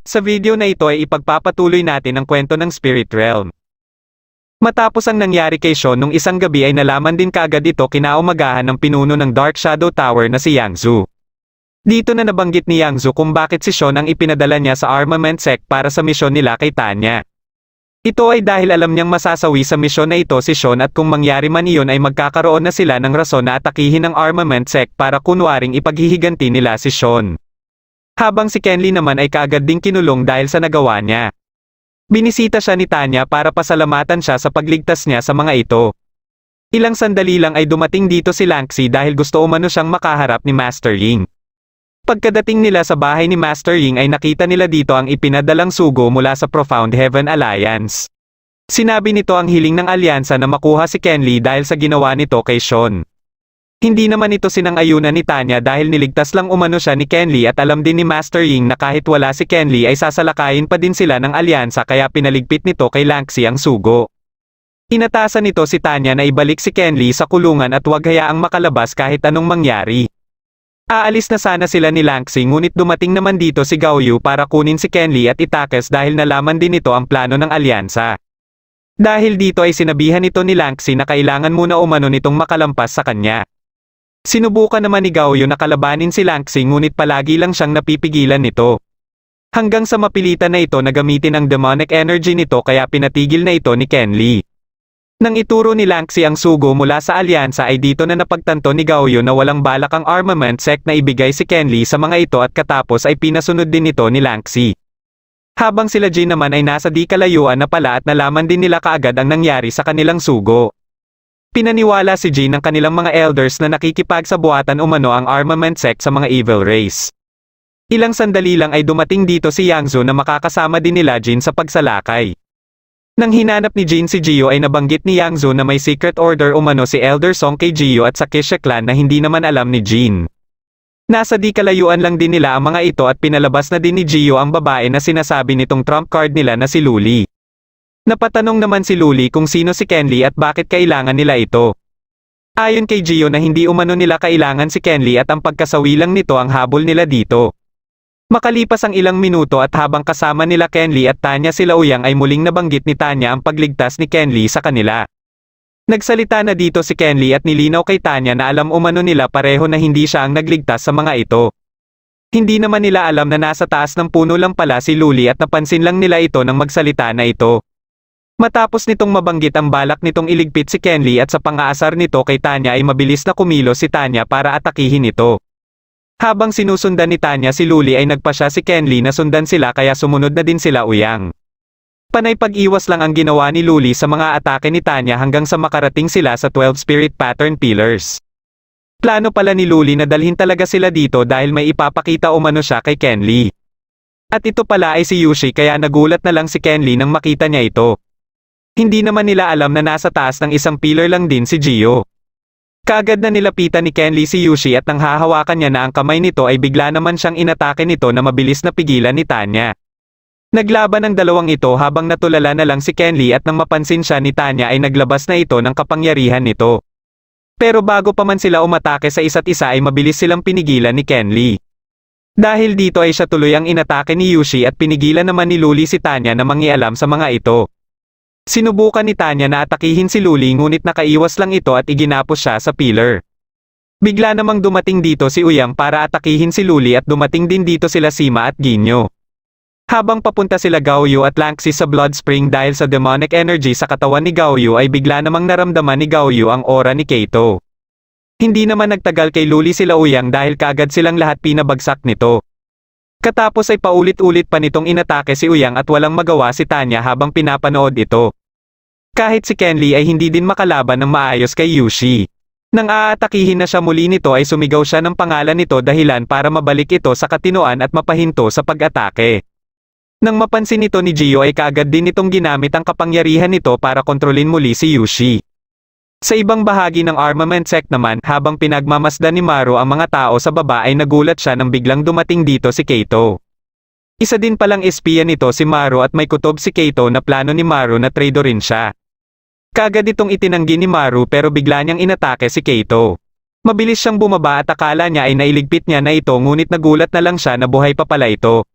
Sa video na ito ay ipagpapatuloy natin ang kwento ng Spirit Realm. Matapos ang nangyari kay Sean nung isang gabi ay nalaman din kaagad ito kinaumagahan ng pinuno ng Dark Shadow Tower na si Yang Zhu. Dito na nabanggit ni Yang Zhu kung bakit si Sean ang ipinadala niya sa armament sect para sa misyon nila kay Tanya. Ito ay dahil alam niyang masasawi sa misyon na ito si Sean at kung mangyari man iyon ay magkakaroon na sila ng rason na atakihin ang armament sect para kunwaring ipaghihiganti nila si Sean. Habang si Kenly naman ay kaagad ding kinulong dahil sa nagawa niya. Binisita siya ni Tanya para pasalamatan siya sa pagligtas niya sa mga ito. Ilang sandali lang ay dumating dito si Lanxi dahil gusto umano siyang makaharap ni Master Ying. Pagkadating nila sa bahay ni Master Ying ay nakita nila dito ang ipinadalang sugo mula sa Profound Heaven Alliance. Sinabi nito ang hiling ng alyansa na makuha si Kenly dahil sa ginawa nito kay Sean. Hindi naman ito sinang-ayunan ni Tanya dahil niligtas lang umano siya ni Kenly at alam din ni Master Ying na kahit wala si Kenly ay sasalakayin pa din sila ng alyansa kaya pinaligpit nito kay Lanxi ang sugo. Inatasan nito si Tanya na ibalik si Kenly sa kulungan at huwag hayaang makalabas kahit anong mangyari. Aalis na sana sila ni Lanxi ngunit dumating naman dito si Gao Yu para kunin si Kenly at itakas dahil nalaman din nito ang plano ng alyansa. Dahil dito ay sinabihan ito ni Lanxi na kailangan muna umano nitong makalampas sa kanya. Sinubukan naman ni Gao Yu na kalabanin si Lanxi ngunit palagi lang siyang napipigilan nito. Hanggang sa mapilitan na ito na gamitin ang demonic energy nito kaya pinatigil na ito ni Kenly. Nang ituro ni Lanxi ang sugo mula sa alyansa ay dito na napagtanto ni Gao Yu na walang balak ang armament sect na ibigay si Kenly sa mga ito at katapos ay pinasunod din ito ni Lanxi. Habang sila Jin naman ay nasa di kalayuan na pala at nalaman din nila kaagad ang nangyari sa kanilang sugo. Pinaniwala si Jin ng kanilang mga elders na nakikipagsabuatan umano ang armament sect sa mga evil race. Ilang sandali lang ay dumating dito si Yang Zhu na makakasama din nila Jin sa pagsalakay. Nang hinanap ni Jin si Gio ay nabanggit ni Yang Zhu na may secret order umano si Elder Song kay Gio at sa Kisha clan na hindi naman alam ni Jin. Nasa di kalayuan lang din nila ang mga ito at pinalabas na din ni Gio ang babae na sinasabi nitong trump card nila na si Luli. Napatanong naman si Luli kung sino si Kenly at bakit kailangan nila ito. Ayon kay Gio na hindi umano nila kailangan si Kenly at ang pagkasawi lang nito ang habol nila dito. Makalipas ang ilang minuto at habang kasama nila Kenly at Tanya sila Uyang ay muling nabanggit ni Tanya ang pagligtas ni Kenly sa kanila. Nagsalita na dito si Kenly at nilinaw kay Tanya na alam umano nila pareho na hindi siya ang nagligtas sa mga ito. Hindi naman nila alam na nasa taas ng puno lang pala si Luli at napansin lang nila ito nang magsalita na ito. Matapos nitong mabanggit ang balak nitong iligpit si Kenly at sa pang-aasar nito kay Tanya ay mabilis na kumilos si Tanya para atakihin ito. Habang sinusundan ni Tanya si Luli ay nagpasya si Kenly na sundan sila kaya sumunod na din sila Uyang. Panay pag-iwas lang ang ginawa ni Luli sa mga atake ni Tanya hanggang sa makarating sila sa 12 Spirit Pattern Pillars. Plano pala ni Luli na dalhin talaga sila dito dahil may ipapakita umano siya kay Kenly. At ito pala ay si Yushi kaya nagulat na lang si Kenly nang makita niya ito. Hindi naman nila alam na nasa taas ng isang pillar lang din si Gio. Kaagad na nilapitan ni Kenly si Yushi at nang hahawakan niya na ang kamay nito ay bigla naman siyang inatake nito na mabilis na pigilan ni Tanya. Naglaban ang dalawang ito habang natulala na lang si Kenly at nang mapansin siya ni Tanya ay naglabas na ito ng kapangyarihan nito. Pero bago pa man sila umatake sa isa't isa ay mabilis silang pinigilan ni Kenly. Dahil dito ay siya tuloy ang inatake ni Yushi at pinigilan naman ni Luli si Tanya na mangialam sa mga ito. Sinubukan ni Tanya na atakihin si Luli ngunit nakaiwas lang ito at iginapos siya sa pillar. Bigla namang dumating dito si Uyang para atakihin si Luli at dumating din dito sila Sima at Ginyo. Habang papunta sila Gao Yu at Lanxi sa Blood Spring dahil sa demonic energy sa katawan ni Gao Yu ay bigla namang naramdaman ni Gao Yu ang aura ni Kaito. Hindi naman nagtagal kay Luli sila Uyang dahil kaagad silang lahat pinabagsak nito. Katapos ay paulit-ulit pa nitong inatake si Uyang at walang magawa si Tanya habang pinapanood ito. Kahit si Kenly ay hindi din makalaban ng maayos kay Yushi. Nang aatakihin na siya muli nito ay sumigaw siya ng pangalan nito dahilan para mabalik ito sa katinoan at mapahinto sa pag-atake. Nang mapansin nito ni Gio ay kaagad din itong ginamit ang kapangyarihan nito para kontrolin muli si Yushi. Sa ibang bahagi ng armament sect naman, habang pinagmamasdan ni Maru ang mga tao sa baba ay nagulat siya nang biglang dumating dito si Kaito. Isa din palang espiya nito si Maru at may kutob si Kaito na plano ni Maru na traidorin siya. Kaagad itong itinanggi ni Maru pero bigla niyang inatake si Kaito. Mabilis siyang bumaba at akala niya ay nailigpit niya na ito ngunit nagulat na lang siya na buhay pa pala ito.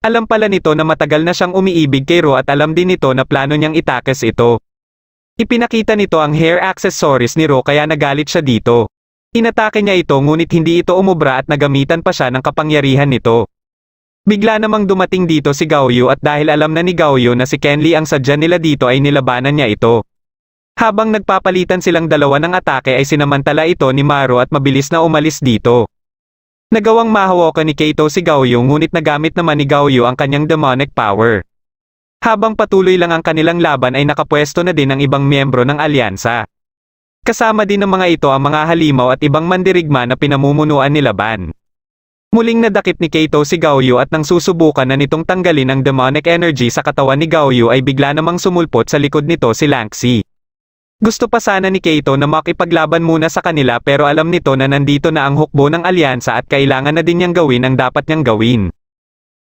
Alam pala nito na matagal na siyang umiibig kay Ro at alam din nito na plano niyang itakas ito. Ipinakita nito ang hair accessories ni Ro kaya nagalit siya dito. Inatake niya ito ngunit hindi ito umubra at nagamitan pa siya ng kapangyarihan nito. Bigla namang dumating dito si Gaoyu at dahil alam na ni Gaoyu na si Kenli ang sadya nila dito ay nilabanan niya ito. Habang nagpapalitan silang dalawa ng atake ay sinamantala ito ni Maru at mabilis na umalis dito. Nagawang mahawakan ni Kaito si Gaoyu ngunit nagamit naman ni Gaoyu ang kanyang demonic power. Habang patuloy lang ang kanilang laban ay nakapwesto na din ang ibang miyembro ng alyansa. Kasama din ng mga ito ang mga halimaw at ibang mandirigma na pinamumunuan ni Laban. Muling nadakip ni Kaito si Gaoyu at nang susubukan na nitong tanggalin ang demonic energy sa katawan ni Gaoyu ay bigla namang sumulpot sa likod nito si Lanxi. Gusto pa sana ni Kaito na makipaglaban muna sa kanila pero alam nito na nandito na ang hukbo ng alyansa at kailangan na din niyang gawin ang dapat niyang gawin.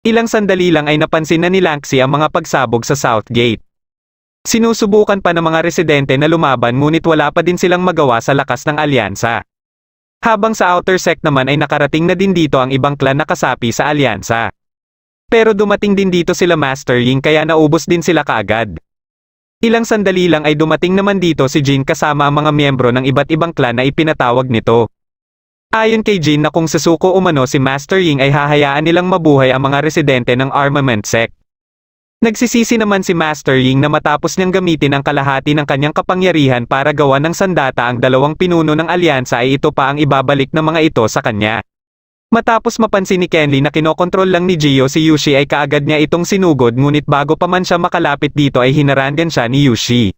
Ilang sandali lang ay napansin na ni Lanxi ang mga pagsabog sa South Gate. Sinusubukan pa ng mga residente na lumaban ngunit wala pa din silang magawa sa lakas ng alyansa. Habang sa outer sect naman ay nakarating na din dito ang ibang clan na kasapi sa alyansa. Pero dumating din dito sila Master Ying kaya naubos din sila kaagad. Ilang sandali lang ay dumating naman dito si Jin kasama ang mga miyembro ng iba't ibang clan na ipinatawag nito. Ayon kay Jin na kung sasuko umano si Master Ying ay hahayaan nilang mabuhay ang mga residente ng armament sect. Nagsisisi naman si Master Ying na matapos niyang gamitin ang kalahati ng kanyang kapangyarihan para gawa ng sandata ang dalawang pinuno ng alyansa ay ito pa ang ibabalik ng mga ito sa kanya. Matapos mapansin ni Kenli na kinokontrol lang ni Gio si Yushi ay kaagad niya itong sinugod ngunit bago pa man siya makalapit dito ay hinarangan siya ni Yushi.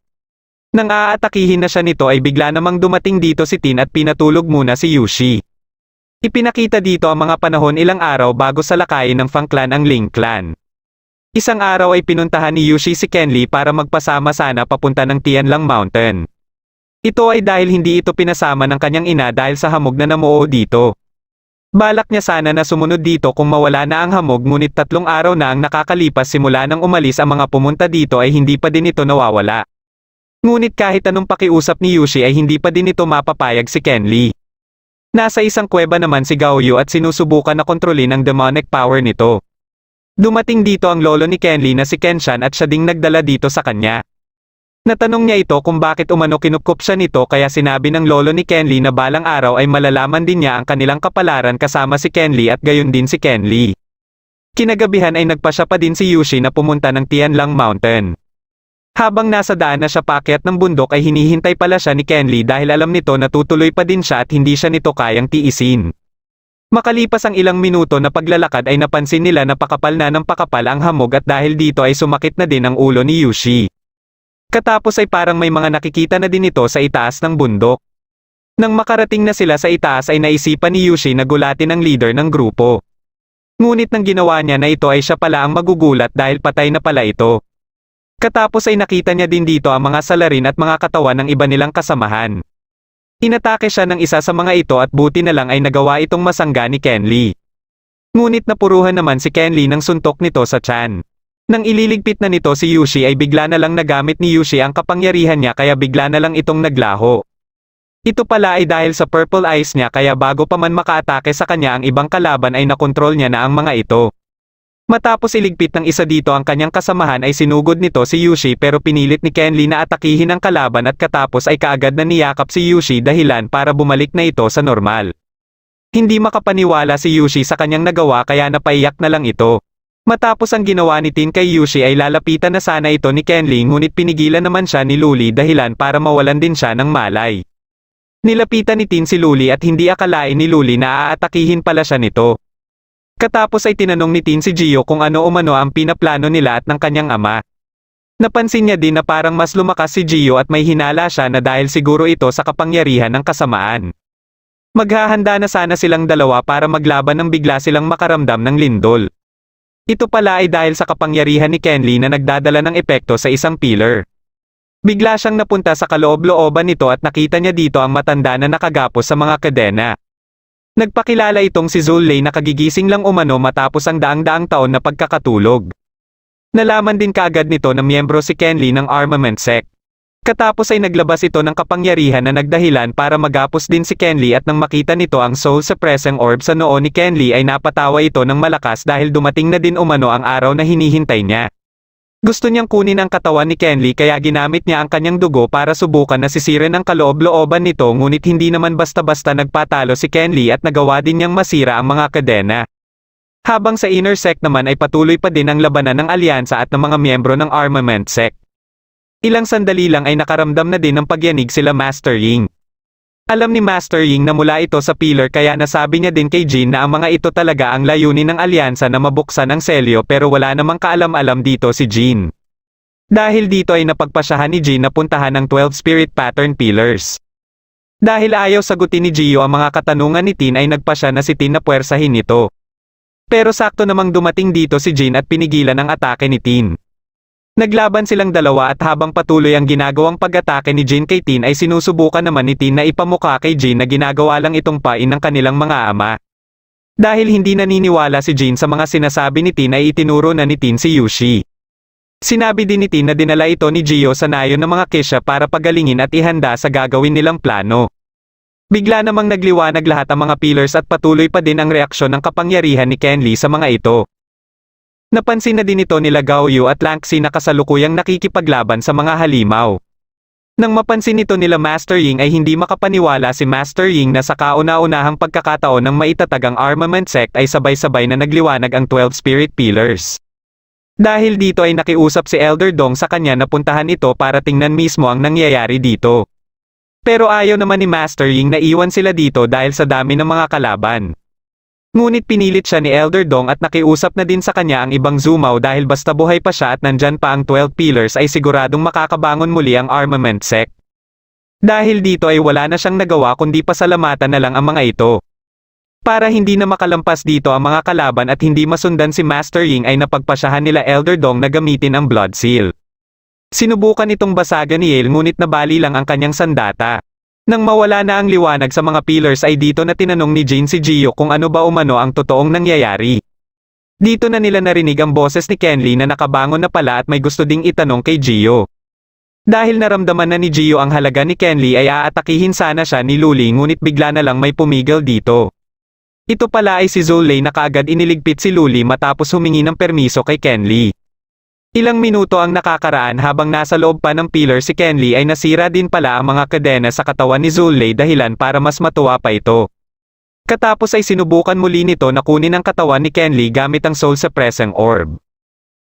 Nang aatakihin na siya nito ay bigla namang dumating dito si Tin at pinatulog muna si Yushi. Ipinakita dito ang mga panahon ilang araw bago salakayin ng Fang Clan ang Ling Clan. Isang araw ay pinuntahan ni Yushi si Kenli para magpasama sana papunta ng Tianlang Mountain. Ito ay dahil hindi ito pinasama ng kanyang ina dahil sa hamog na namuo dito. Balak niya sana na sumunod dito kung mawala na ang hamog ngunit 3 araw na ang nakakalipas simula nang umalis ang mga pumunta dito ay hindi pa din ito nawawala. Ngunit kahit anong pakiusap ni Yushi ay hindi pa din ito mapapayag si Kenli. Nasa isang kuweba naman si Gaoyu at sinusubukan na kontrolin ang demonic power nito. Dumating dito ang lolo ni Kenli na si Kenshan at siya ding nagdala dito sa kanya. Natanong niya ito kung bakit umano kinupkup siya nito kaya sinabi ng lolo ni Kenli na balang araw ay malalaman din niya ang kanilang kapalaran kasama si Kenli at gayon din si Kenli. Kinagabihan ay nagpasya pa din si Yushi na pumunta ng Tianlang Mountain. Habang nasa daan na siya paakyat ng bundok ay hinihintay pala siya ni Kenli dahil alam nito na tutuloy pa din siya at hindi siya nito kayang tiisin. Makalipas ang ilang minuto na paglalakad ay napansin nila na pakapal na ng pakapal ang hamog at dahil dito ay sumakit na din ang ulo ni Yushi. Katapos ay parang may mga nakikita na din ito sa itaas ng bundok. Nang makarating na sila sa itaas ay naisipan ni Yushi na gulatin ang leader ng grupo. Ngunit nang ginawa niya na ito ay siya pala ang magugulat dahil patay na pala ito. Katapos ay nakita niya din dito ang mga salarin at mga katawan ng iba nilang kasamahan. Inatake siya ng isa sa mga ito at buti na lang ay nagawa itong masangga ni Kenli. Ngunit napuruhan naman si Kenli ng suntok nito sa tiyan. Nang ililigpit na nito si Yushi ay bigla na lang nagamit ni Yushi ang kapangyarihan niya kaya bigla na lang itong naglaho. Ito pala ay dahil sa purple eyes niya kaya bago pa man makaatake sa kanya ang ibang kalaban ay nakontrol niya na ang mga ito. Matapos iligpit ng isa dito ang kanyang kasamahan ay sinugod nito si Yushi pero pinilit ni Kenli na atakihin ang kalaban at katapos ay kaagad na niyakap si Yushi dahilan para bumalik na ito sa normal. Hindi makapaniwala si Yushi sa kanyang nagawa kaya napaiyak na lang ito. Matapos ang ginawa ni Tin kay Yushi ay lalapitan na sana ito ni Kenli ngunit pinigilan naman siya ni Luli dahilan para mawalan din siya ng malay. Nilapitan ni Tin si Luli at hindi akalain ni Luli na aatakihin pala siya nito. Katapos ay tinanong ni Tin si Gio kung ano umano ang pinaplano nila at ng kanyang ama. Napansin niya din na parang mas lumakas si Gio at may hinala siya na dahil siguro ito sa kapangyarihan ng kasamaan. Maghahanda na sana silang dalawa para maglaban nang bigla silang makaramdam ng lindol. Ito pala ay dahil sa kapangyarihan ni Kenli na nagdadala ng epekto sa isang pillar. Bigla siyang napunta sa kaloob-looban nito at nakita niya dito ang matanda na nakagapos sa mga kadena. Nagpakilala itong si Zulay na kagigising lang umano matapos ang daang-daang taon na pagkakatulog. Nalaman din kaagad nito na miyembro si Kenli ng armament sect. Katapos ay naglabas ito ng kapangyarihan na nagdahilan para magapos din si Kenly at nang makita nito ang Soul Suppressing Orb sa noo ni Kenly ay napatawa ito ng malakas dahil dumating na din umano ang araw na hinihintay niya. Gusto niyang kunin ang katawan ni Kenly kaya ginamit niya ang kanyang dugo para subukan na sisirin ang kaloob-looban nito ngunit hindi naman basta-basta nagpatalo si Kenly at nagawa din niyang masira ang mga kadena. Habang sa inner sect naman ay patuloy pa din ang labanan ng alyansa at ng mga miyembro ng armament sect. Ilang sandali lang ay nakaramdam na din ng pagyanig sila Master Ying. Alam ni Master Ying na mula ito sa pillar kaya nasabi niya din kay Jin na ang mga ito talaga ang layunin ng alyansa na mabuksan ang selyo pero wala namang kaalam-alam dito si Jin. Dahil dito ay napagpasyahan ni Jin na puntahan ang 12 Spirit Pattern Pillars. Dahil ayaw sagutin ni Gio ang mga katanungan ni Tin ay nagpasya na si Tin na puwersahin nito. Pero sakto namang dumating dito si Jin at pinigilan ang atake ni Tin. Naglaban silang dalawa at habang patuloy ang ginagawang pag-atake ni Jin kay Tin ay sinusubukan naman ni Tin na ipamukha kay Jin na ginagawa lang itong pain ng kanilang mga ama. Dahil hindi naniniwala si Jin sa mga sinasabi ni Tin ay itinuro na ni Tin si Yushi. Sinabi din ni Tin na dinala ito ni Gio sa nayon ng mga Kisha para pagalingin at ihanda sa gagawin nilang plano. Bigla namang nagliwanag lahat ang mga pillars at patuloy pa din ang reaksyon ng kapangyarihan ni Kenly sa mga ito. Napansin na din ito nila Gao Yu at Lanxi na kasalukuyang nakikipaglaban sa mga halimaw. Nang mapansin nito nila Master Ying ay hindi makapaniwala si Master Ying na sa kauna-unahang pagkakataon ng maitatag ang armament sect ay sabay-sabay na nagliwanag ang 12 spirit pillars. Dahil dito ay nakiusap si Elder Dong sa kanya na puntahan ito para tingnan mismo ang nangyayari dito. Pero ayaw naman ni Master Ying na iwan sila dito dahil sa dami ng mga kalaban. Ngunit pinilit siya ni Elder Dong at nakiusap na din sa kanya ang ibang Zumaw dahil basta buhay pa siya at nandyan pa ang 12 pillars ay siguradong makakabangon muli ang armament sect. Dahil dito ay wala na siyang nagawa kundi pasalamatan na lang ang mga ito. Para hindi na makalampas dito ang mga kalaban at hindi masundan si Master Ying ay napagpasyahan nila Elder Dong na gamitin ang Blood Seal. Sinubukan itong basagan ni Yale ngunit nabali lang ang kanyang sandata. Nang mawala na ang liwanag sa mga pillars ay dito na tinanong ni Jin si Gio kung ano ba umano ang totoong nangyayari. Dito na nila narinig ang boses ni Kenly na nakabangon na pala at may gusto ding itanong kay Gio. Dahil naramdaman na ni Gio ang halaga ni Kenly ay aatakihin sana siya ni Luli ngunit bigla na lang may pumigil dito. Ito pala ay si Zolei na kaagad iniligpit si Luli matapos humingi ng permiso kay Kenly. Ilang minuto ang nakakaraan habang nasa loob pa ng pillar si Kenly ay nasira din pala ang mga kadena sa katawan ni Zolei dahilan para mas matuwa pa ito. Katapos ay sinubukan muli nito na kunin ang katawan ni Kenly gamit ang Soul Suppressing Orb.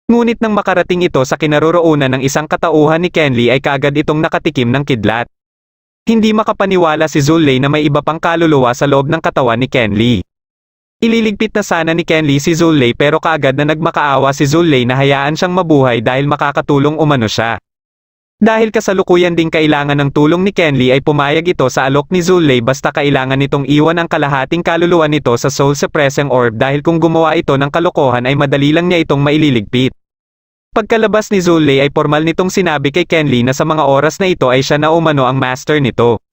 Ngunit nang makarating ito sa kinaroroonan ng isang katauhan ni Kenly ay kaagad itong nakatikim ng kidlat. Hindi makapaniwala si Zolei na may iba pang kaluluwa sa loob ng katawan ni Kenly. Ililigpit na sana ni Kenly si Zolei pero kaagad na nagmakaawa si Zolei na hayaan siyang mabuhay dahil makakatulong umano siya. Dahil kasalukuyan ding kailangan ng tulong ni Kenly ay pumayag ito sa alok ni Zolei basta kailangan nitong iwan ang kalahating kaluluwa nito sa Soul Suppressing Orb dahil kung gumawa ito ng kalokohan ay madali lang niya itong maililigpit. Pagkalabas ni Zolei ay formal nitong sinabi kay Kenly na sa mga oras na ito ay siya na umano ang master nito.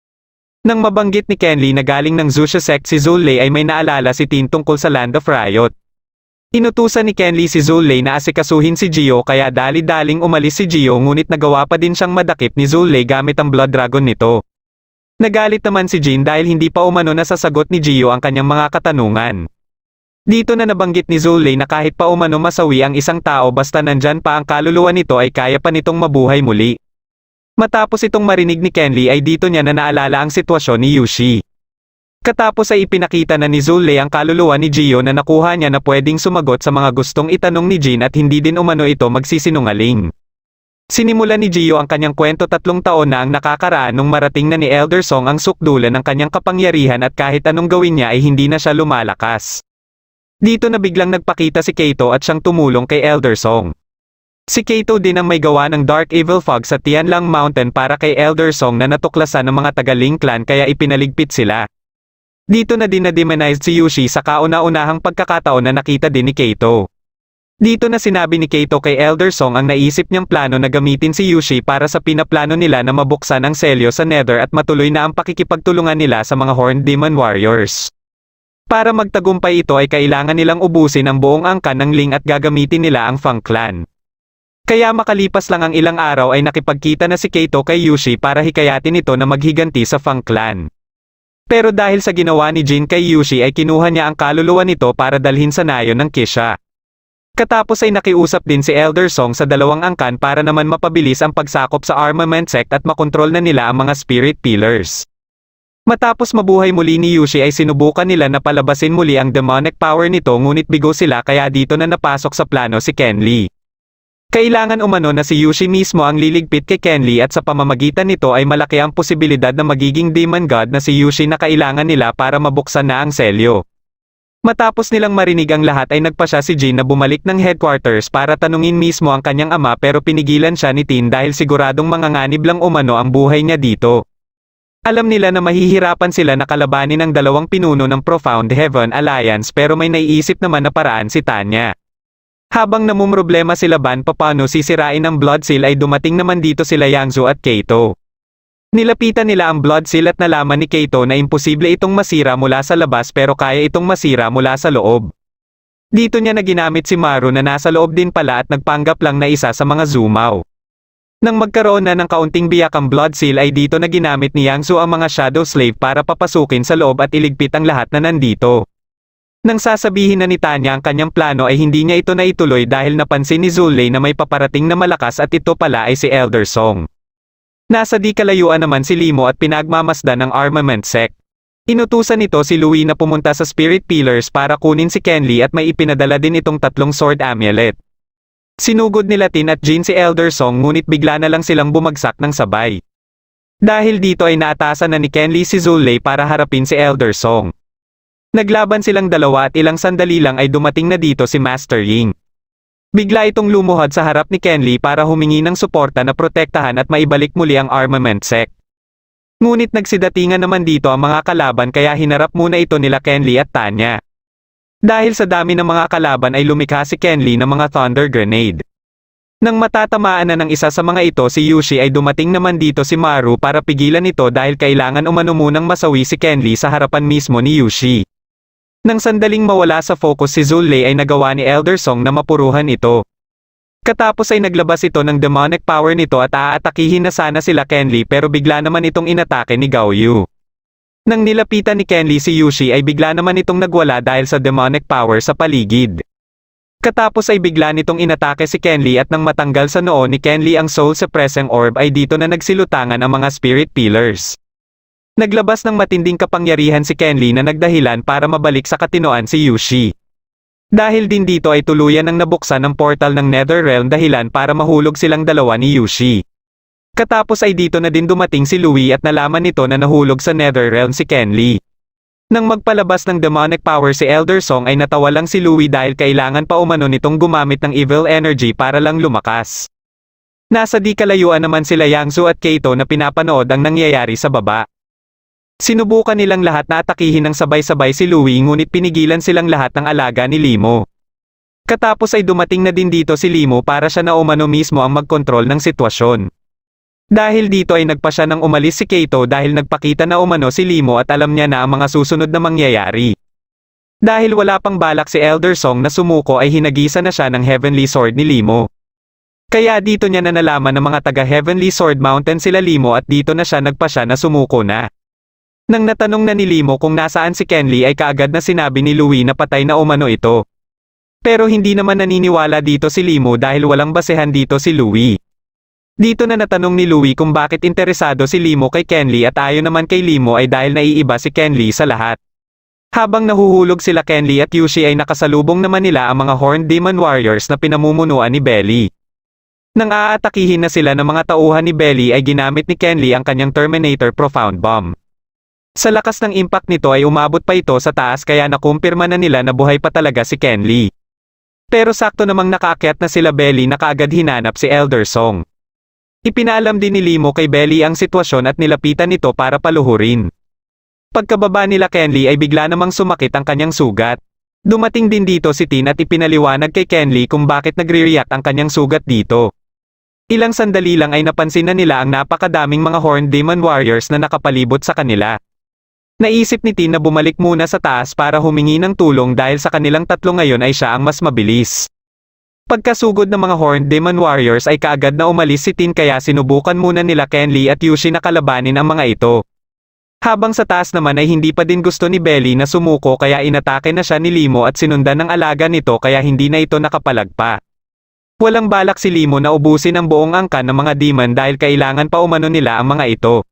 Nang mabanggit ni Kenly na galing ng Zuxia sect si Zolei ay may naalala si Tin tungkol sa Land of Riot. Inutusan ni Kenly si Zolei na asikasuhin si Gio kaya dali-daling umalis si Gio ngunit nagawa pa din siyang madakip ni Zolei gamit ang Blood Dragon nito. Nagalit naman si Jin dahil hindi pa umano nasasagot ni Gio ang kanyang mga katanungan. Dito na nabanggit ni Zolei na kahit pa umano masawi ang isang tao basta nandyan pa ang kaluluwa nito ay kaya pa nitong mabuhay muli. Matapos itong marinig ni Kenly ay dito niya na naalala ang sitwasyon ni Yushi. Katapos ay ipinakita na ni Zolei ang kaluluwa ni Gio na nakuha niya na pwedeng sumagot sa mga gustong itanong ni Jin at hindi din umano ito magsisinungaling. Sinimulan ni Gio ang kanyang kwento 3 taon na ang nakakaraan nung marating na ni Elder Song ang sukdulan ng kanyang kapangyarihan at kahit anong gawin niya ay hindi na siya lumalakas. Dito na biglang nagpakita si Kaito at siyang tumulong kay Elder Song. Si Kaito din ang may gawa ng Dark Evil Fog sa Tianlang Mountain para kay Elder Song na natuklasan ng mga taga-Ling Clan kaya ipinaligpit sila. Dito na din na-demonized si Yushi sa kauna-unahang pagkakataon na nakita din ni Kaito. Dito na sinabi ni Kaito kay Elder Song ang naisip niyang plano na gamitin si Yushi para sa pinaplano nila na mabuksan ang selyo sa Nether at matuloy na ang pakikipagtulungan nila sa mga Horned Demon Warriors. Para magtagumpay ito ay kailangan nilang ubusin ang buong angkan ng Ling at gagamitin nila ang Fang Clan. Kaya makalipas lang ang ilang araw ay nakipagkita na si Kaito kay Yushi para hikayatin ito na maghiganti sa Fang Clan. Pero dahil sa ginawa ni Jin kay Yushi ay kinuha niya ang kaluluwa nito para dalhin sa nayon ng Kisha. Katapos ay nakiusap din si Elder Song sa dalawang angkan para naman mapabilis ang pagsakop sa armament sect at makontrol na nila ang mga spirit pillars. Matapos mabuhay muli ni Yushi ay sinubukan nila na palabasin muli ang demonic power nito ngunit bigo sila kaya dito na napasok sa plano si Ken Lee. Kailangan umano na si Yushi mismo ang liligpit kay Ken Lee at sa pamamagitan nito ay malaki ang posibilidad na magiging demon god na si Yushi na kailangan nila para mabuksan na ang selyo. Matapos nilang marinig ang lahat ay nagpa siya si Jin na bumalik ng headquarters para tanungin mismo ang kanyang ama pero pinigilan siya ni Tin dahil siguradong manganganib lang umano ang buhay niya dito. Alam nila na mahihirapan sila na kalabanin ang dalawang pinuno ng Profound Heaven Alliance pero may naiisip naman na paraan si Tanya. Habang namumroblema sila paano sisirain ang Blood Seal ay dumating naman dito sila Yangzu at Kaito. Nilapitan nila ang Blood Seal at nalaman ni Kaito na imposible itong masira mula sa labas pero kaya itong masira mula sa loob. Dito niya na ginamit si Maru na nasa loob din pala at nagpanggap lang na isa sa mga Zumaw. Nang magkaroon na ng kaunting biyak ang Blood Seal ay dito na ginamit ni Yangzu ang mga Shadow Slave para papasukin sa loob at iligpit ang lahat na nandito. Nang sasabihin na ni Tanya ang kanyang plano ay hindi niya ito naituloy dahil napansin ni Zulei na may paparating na malakas at ito pala ay si Elder Song. Nasa di kalayuan naman si Limo at pinagmamasdan ng armament sect. Inutusan nito si Louie na pumunta sa Spirit Pillars para kunin si Ken Lee at may ipinadala din itong 3 sword amulet. Sinugod nila Tin at Jin si Elder Song ngunit bigla na lang silang bumagsak ng sabay. Dahil dito ay naatasan na ni Ken Lee si Zulei para harapin si Elder Song. Naglaban silang dalawa at ilang sandali lang ay dumating na dito si Master Ying. Bigla itong lumuhod sa harap ni Ken Lee para humingi ng suporta na protektahan at maibalik muli ang armament sect. Ngunit nagsidatingan naman dito ang mga kalaban kaya hinarap muna ito nila Ken Lee at Tanya. Dahil sa dami ng mga kalaban ay lumikha si Ken Lee ng mga Thunder Grenade. Nang matatamaan na ng isa sa mga ito si Yushi ay dumating naman dito si Maru para pigilan ito dahil kailangan umano munang masawi si Ken Lee sa harapan mismo ni Yushi. Nang sandaling mawala sa focus si Zulei ay nagawa ni Elder Song na mapuruhan ito. Katapos ay naglabas ito ng demonic power nito at aatakihin na sana sila Ken Lee pero bigla naman itong inatake ni Gao Yu. Nang nilapitan ni Ken Lee si Yushi ay bigla naman itong nagwala dahil sa demonic power sa paligid. Katapos ay bigla nitong inatake si Ken Lee at nang matanggal sa noo ni Ken Lee ang soul suppressing orb ay dito na nagsilutangan ang mga spirit pillars. Naglabas ng matinding kapangyarihan si Ken Lee na nagdahilan para mabalik sa katinoan si Yushi. Dahil din dito ay tuluyan ng nabuksan ang portal ng Netherrealm dahilan para mahulog silang dalawa ni Yushi. Katapos ay dito na din dumating si Louie at nalaman nito na nahulog sa Netherrealm si Ken Lee. Nang magpalabas ng demonic power si Elder Song ay natawa lang si Louie dahil kailangan pa umano nitong gumamit ng evil energy para lang lumakas. Nasa di kalayuan naman sila Yangzu at Kaito na pinapanood ang nangyayari sa baba. Sinubukan nilang lahat na atakihin ng sabay-sabay si Louie ngunit pinigilan silang lahat ng alaga ni Limo. Katapos ay dumating na din dito si Limo para siya na umano mismo ang magkontrol ng sitwasyon. Dahil dito ay nagpa siya nang umalis si Kaito dahil nagpakita na umano si Limo at alam niya na ang mga susunod na mangyayari. Dahil wala pang balak si Elder Song na sumuko ay hinagisa na siya ng Heavenly Sword ni Limo. Kaya dito niya na nalaman ng mga taga Heavenly Sword Mountain sila Limo at dito na siya nagpa siya na sumuko na. Nang natanong na ni Limo kung nasaan si Ken Lee ay kaagad na sinabi ni Louie na patay na umano ito. Pero hindi naman naniniwala dito si Limo dahil walang basehan dito si Louie. Dito na natanong ni Louie kung bakit interesado si Limo kay Ken Lee at ayon naman kay Limo ay dahil naiiba si Ken Lee sa lahat. Habang nahuhulog sila Ken Lee at Yushi ay nakasalubong naman nila ang mga Horned Demon Warriors na pinamumunuan ni Belly. Nang aatakihin na sila ng mga tauhan ni Belly ay ginamit ni Ken Lee ang kanyang Terminator Profound Bomb. Sa lakas ng impact nito ay umabot pa ito sa taas kaya nakumpirma na nila na buhay pa talaga si Ken Lee. Pero sakto namang nakaakyat na sila Belly na kaagad hinanap si Elder Song. Ipinaalam din ni Limo kay Belly ang sitwasyon at nilapitan nito para paluhurin. Pagkababa nila Ken Lee ay bigla namang sumakit ang kanyang sugat. Dumating din dito si Tin at ipinaliwanag kay Ken Lee kung bakit nagre-react ang kanyang sugat dito. Ilang sandali lang ay napansin na nila ang napakadaming mga Horned Demon Warriors na nakapalibot sa kanila. Naisip ni Tin na bumalik muna sa taas para humingi ng tulong dahil sa kanilang tatlo ngayon ay siya ang mas mabilis. Pagkasugod ng mga Horned Demon Warriors ay kaagad na umalis si Tin kaya sinubukan muna nila Kenly at Yushi na kalabanin ang mga ito. Habang sa taas naman ay hindi pa din gusto ni Belly na sumuko kaya inatake na siya ni Limo at sinundan ng alaga nito kaya hindi na ito nakapalagpa. Walang balak si Limo na ubusin ang buong angkan ng mga demon dahil kailangan pa umano nila ang mga ito.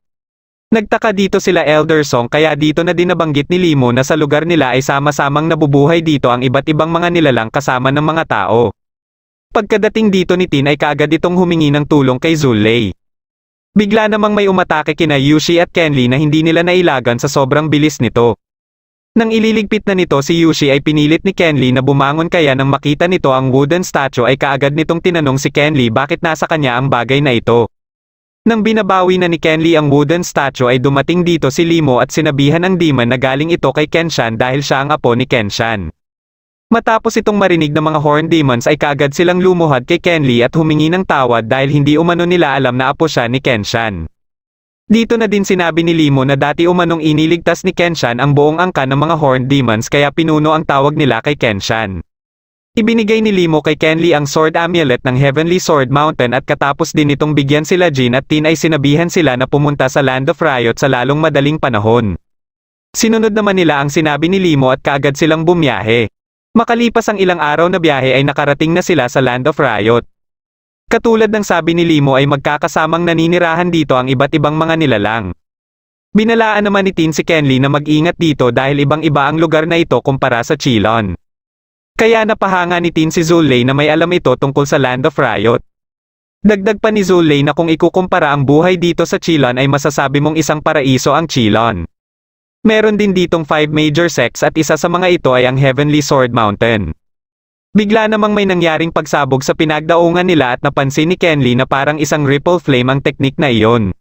Nagtaka dito sila Elder Song kaya dito na din nabanggit ni Limo na sa lugar nila ay sama-samang nabubuhay dito ang iba't ibang mga nilalang kasama ng mga tao. Pagkadating dito ni Tin ay kaagad itong humingi ng tulong kay Zulay. Bigla namang may umatake kina Yushi at Kenly na hindi nila nailagan sa sobrang bilis nito. Nang ililigpit na nito si Yushi ay pinilit ni Kenly na bumangon kaya nang makita nito ang wooden statue ay kaagad nitong tinanong si Kenly bakit nasa kanya ang bagay na ito. Nang binabawi na ni Kenly ang wooden statue ay dumating dito si Limo at sinabihan ang demon na galing ito kay Kenshan dahil siya ang apo ni Kenshan. Matapos itong marinig ng mga Horned Demons ay kaagad silang lumuhad kay Kenly at humingi ng tawad dahil hindi umano nila alam na apo siya ni Kenshan. Dito na din sinabi ni Limo na dati umanong iniligtas ni Kenshan ang buong angkan ng mga Horned Demons kaya pinuno ang tawag nila kay Kenshan. Ibinigay ni Limo kay Kenly ang Sword Amulet ng Heavenly Sword Mountain at katapos din itong bigyan sila Jin at Tin ay sinabihan sila na pumunta sa Land of Riot sa lalong madaling panahon. Sinunod naman nila ang sinabi ni Limo at kaagad silang bumiyahe. Makalipas ang ilang araw na biyahe ay nakarating na sila sa Land of Riot. Katulad ng sabi ni Limo ay magkakasamang naninirahan dito ang iba't ibang mga nilalang. Binalaan naman ni Tin si Kenly na mag-ingat dito dahil ibang-iba ang lugar na ito kumpara sa Chilon. Kaya napahanga ni Tin si Zulay na may alam ito tungkol sa Land of Riot. Dagdag pa ni Zulay na kung ikukumpara ang buhay dito sa Chilon ay masasabi mong isang paraiso ang Chilon. Meron din ditong 5 major sects at isa sa mga ito ay ang Heavenly Sword Mountain. Bigla namang may nangyaring pagsabog sa pinagdaungan nila at napansin ni Kenly na parang isang ripple flame ang teknik na iyon.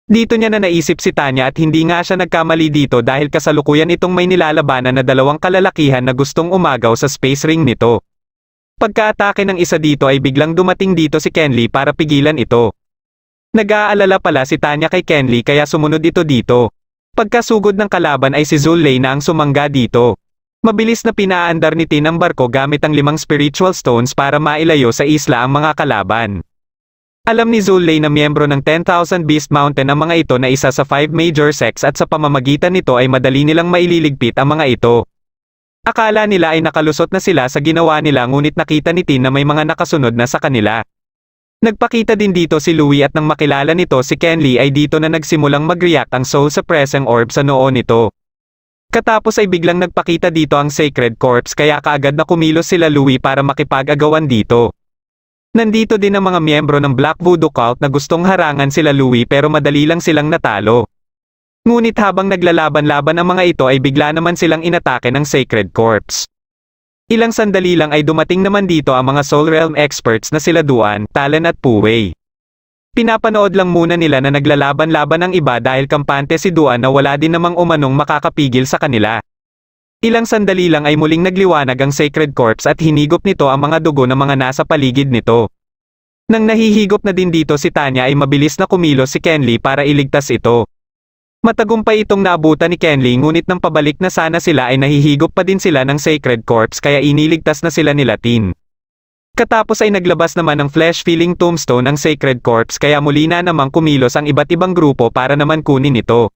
Dito niya na naisip si Tanya at hindi nga siya nagkamali dito dahil kasalukuyan itong may nilalabanan na dalawang kalalakihan na gustong umagaw sa space ring nito. Pagkaatake ng isa dito ay biglang dumating dito si Kenly para pigilan ito. Nag-aalala pala si Tanya kay Kenly kaya sumunod ito dito. Pagkasugod ng kalaban ay si Zulay na ang sumangga dito. Mabilis na pinaandar ni Tin ang barko gamit ang 5 spiritual stones para mailayo sa isla ang mga kalaban. Alam ni Zulay na miyembro ng 10,000 Beast Mountain ang mga ito na isa sa 5 major sects at sa pamamagitan nito ay madali nilang maililigpit ang mga ito. Akala nila ay nakalusot na sila sa ginawa nila ngunit nakita ni Tin na may mga nakasunod na sa kanila. Nagpakita din dito si Louie at nang makilala nito si Kenly ay dito na nagsimulang mag-react ang soul suppressing orb sa noo nito. Katapos ay biglang nagpakita dito ang Sacred Corpse kaya kaagad na kumilos sila Louie para makipag-agawan dito. Nandito din ang mga miyembro ng Black Voodoo Cult na gustong harangan sila Louie pero madali lang silang natalo. Ngunit habang naglalaban-laban ang mga ito ay bigla naman silang inatake ng Sacred Corpse. Ilang sandali lang ay dumating naman dito ang mga Soul Realm experts na sila Duan, Talon at Puwei. Pinapanood lang muna nila na naglalaban-laban ang iba dahil kampante si Duan na wala din namang umanong makakapigil sa kanila. Ilang sandali lang ay muling nagliwanag ang Sacred Corpse at hinigop nito ang mga dugo ng mga nasa paligid nito. Nang nahihigop na din dito si Tanya ay mabilis na kumilos si Kenly para iligtas ito. Matagumpay itong naabutan ni Kenly ngunit nang pabalik na sana sila ay nahihigop pa din sila ng Sacred Corpse kaya iniligtas na sila nila Tin. Katapos ay naglabas naman ng flesh-filling tombstone ang Sacred Corpse kaya muli na namang kumilos ang iba't ibang grupo para naman kunin ito.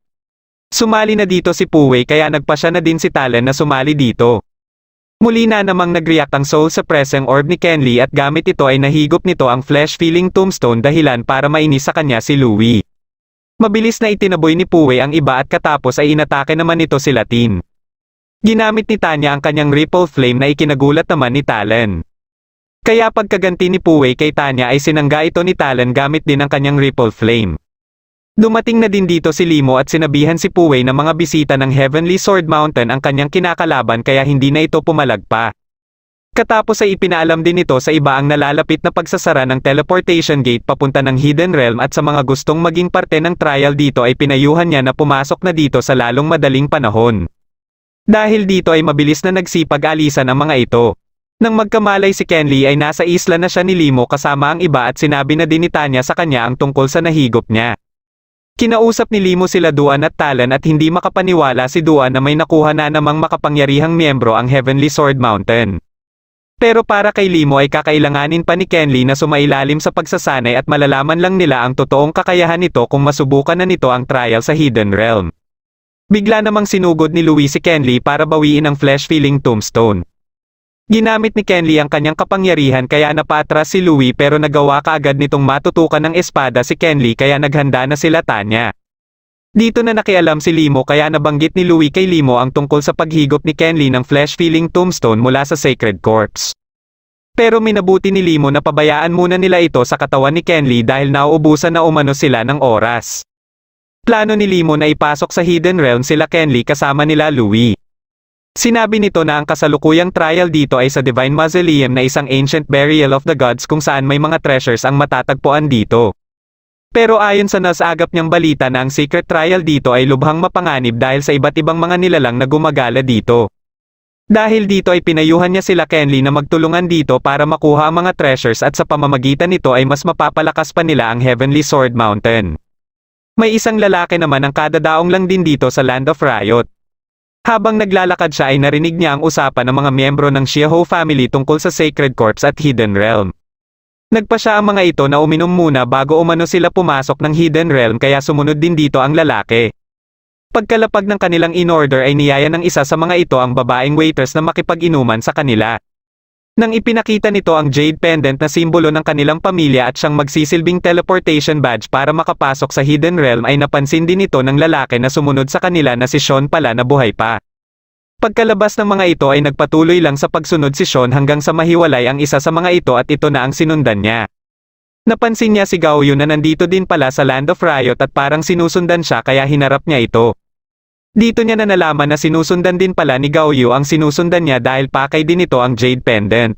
Sumali na dito si Puwei kaya nagpasya na din si Talon na sumali dito. Muli na namang nag-react ang soul suppressing orb ni Kenly at gamit ito ay nahigop nito ang flesh-filling tombstone dahilan para mainis sa kanya si Louie. Mabilis na itinaboy ni Puwei ang iba at katapos ay inatake naman nito si Tin. Ginamit ni Tanya ang kanyang ripple flame na ikinagulat naman ni Talon. Kaya pagkaganti ni Puwei kay Tanya ay sinangga ito ni Talon gamit din ang kanyang ripple flame. Dumating na din dito si Limo at sinabihan si Puwei na mga bisita ng Heavenly Sword Mountain ang kanyang kinakalaban kaya hindi na ito pumalagpa. Katapos ay ipinaalam din ito sa iba ang nalalapit na pagsasara ng teleportation gate papunta ng Hidden Realm at sa mga gustong maging parte ng trial dito ay pinayuhan niya na pumasok na dito sa lalong madaling panahon. Dahil dito ay mabilis na nagsipag-alisan ang mga ito. Nang magkamalay si Kenly ay nasa isla na siya ni Limo kasama ang iba at sinabi na din ni Tanya sa kanya ang tungkol sa nahigop niya. Kinausap ni Limo sila Duan at Talon at hindi makapaniwala si Duan na may nakuha na namang makapangyarihang miyembro ang Heavenly Sword Mountain. Pero para kay Limo ay kakailanganin pa ni Kenli na sumailalim sa pagsasanay at malalaman lang nila ang totoong kakayahan nito kung masubukan na nito ang trial sa Hidden Realm. Bigla namang sinugod ni Louie si Kenli para bawiin ang flesh-filling tombstone. Ginamit ni Kenli ang kanyang kapangyarihan kaya napatras si Louie pero nagawa kaagad nitong matutukan ng espada si Kenli kaya naghanda na sila Tanya. Dito na nakialam si Limo kaya nabanggit ni Louie kay Limo ang tungkol sa paghigop ni Kenli ng flesh-filling tombstone mula sa Sacred Corpse. Pero minabuti ni Limo na pabayaan muna nila ito sa katawan ni Kenli dahil nauubusan na umano sila ng oras. Plano ni Limo na ipasok sa Hidden Realm sila Kenli kasama nila Louie. Sinabi nito na ang kasalukuyang trial dito ay sa Divine Mausoleum na isang ancient burial of the gods kung saan may mga treasures ang matatagpuan dito. Pero ayon sa nasagap niyang balita na ang secret trial dito ay lubhang mapanganib dahil sa iba't ibang mga nilalang na gumagala dito. Dahil dito ay pinayuhan niya sila Kenli na magtulungan dito para makuha ang mga treasures at sa pamamagitan nito ay mas mapapalakas pa nila ang Heavenly Sword Mountain. May isang lalaki naman ang kadadaong lang din dito sa Land of Riot. Habang naglalakad siya ay narinig niya ang usapan ng mga miyembro ng Shieho family tungkol sa Sacred Corpse at Hidden Realm. Nagpa siya ang mga ito na uminom muna bago umano sila pumasok ng Hidden Realm kaya sumunod din dito ang lalaki. Pagkalapag ng kanilang in-order ay niyaya ng isa sa mga ito ang babaeng waitress na makipag-inuman sa kanila. Nang ipinakita nito ang jade pendant na simbolo ng kanilang pamilya at siyang magsisilbing teleportation badge para makapasok sa Hidden Realm ay napansin din ito ng lalaki na sumunod sa kanila na si Sean pala na buhay pa. Pagkalabas ng mga ito ay nagpatuloy lang sa pagsunod si Sean hanggang sa mahiwalay ang isa sa mga ito at ito na ang sinundan niya. Napansin niya si Gaoyu na nandito din pala sa Land of Riot at parang sinusundan siya kaya hinarap niya ito. Dito niya na nalaman na sinusundan din pala ni Gaoyu ang sinusundan niya dahil pakay din ito ang jade pendant.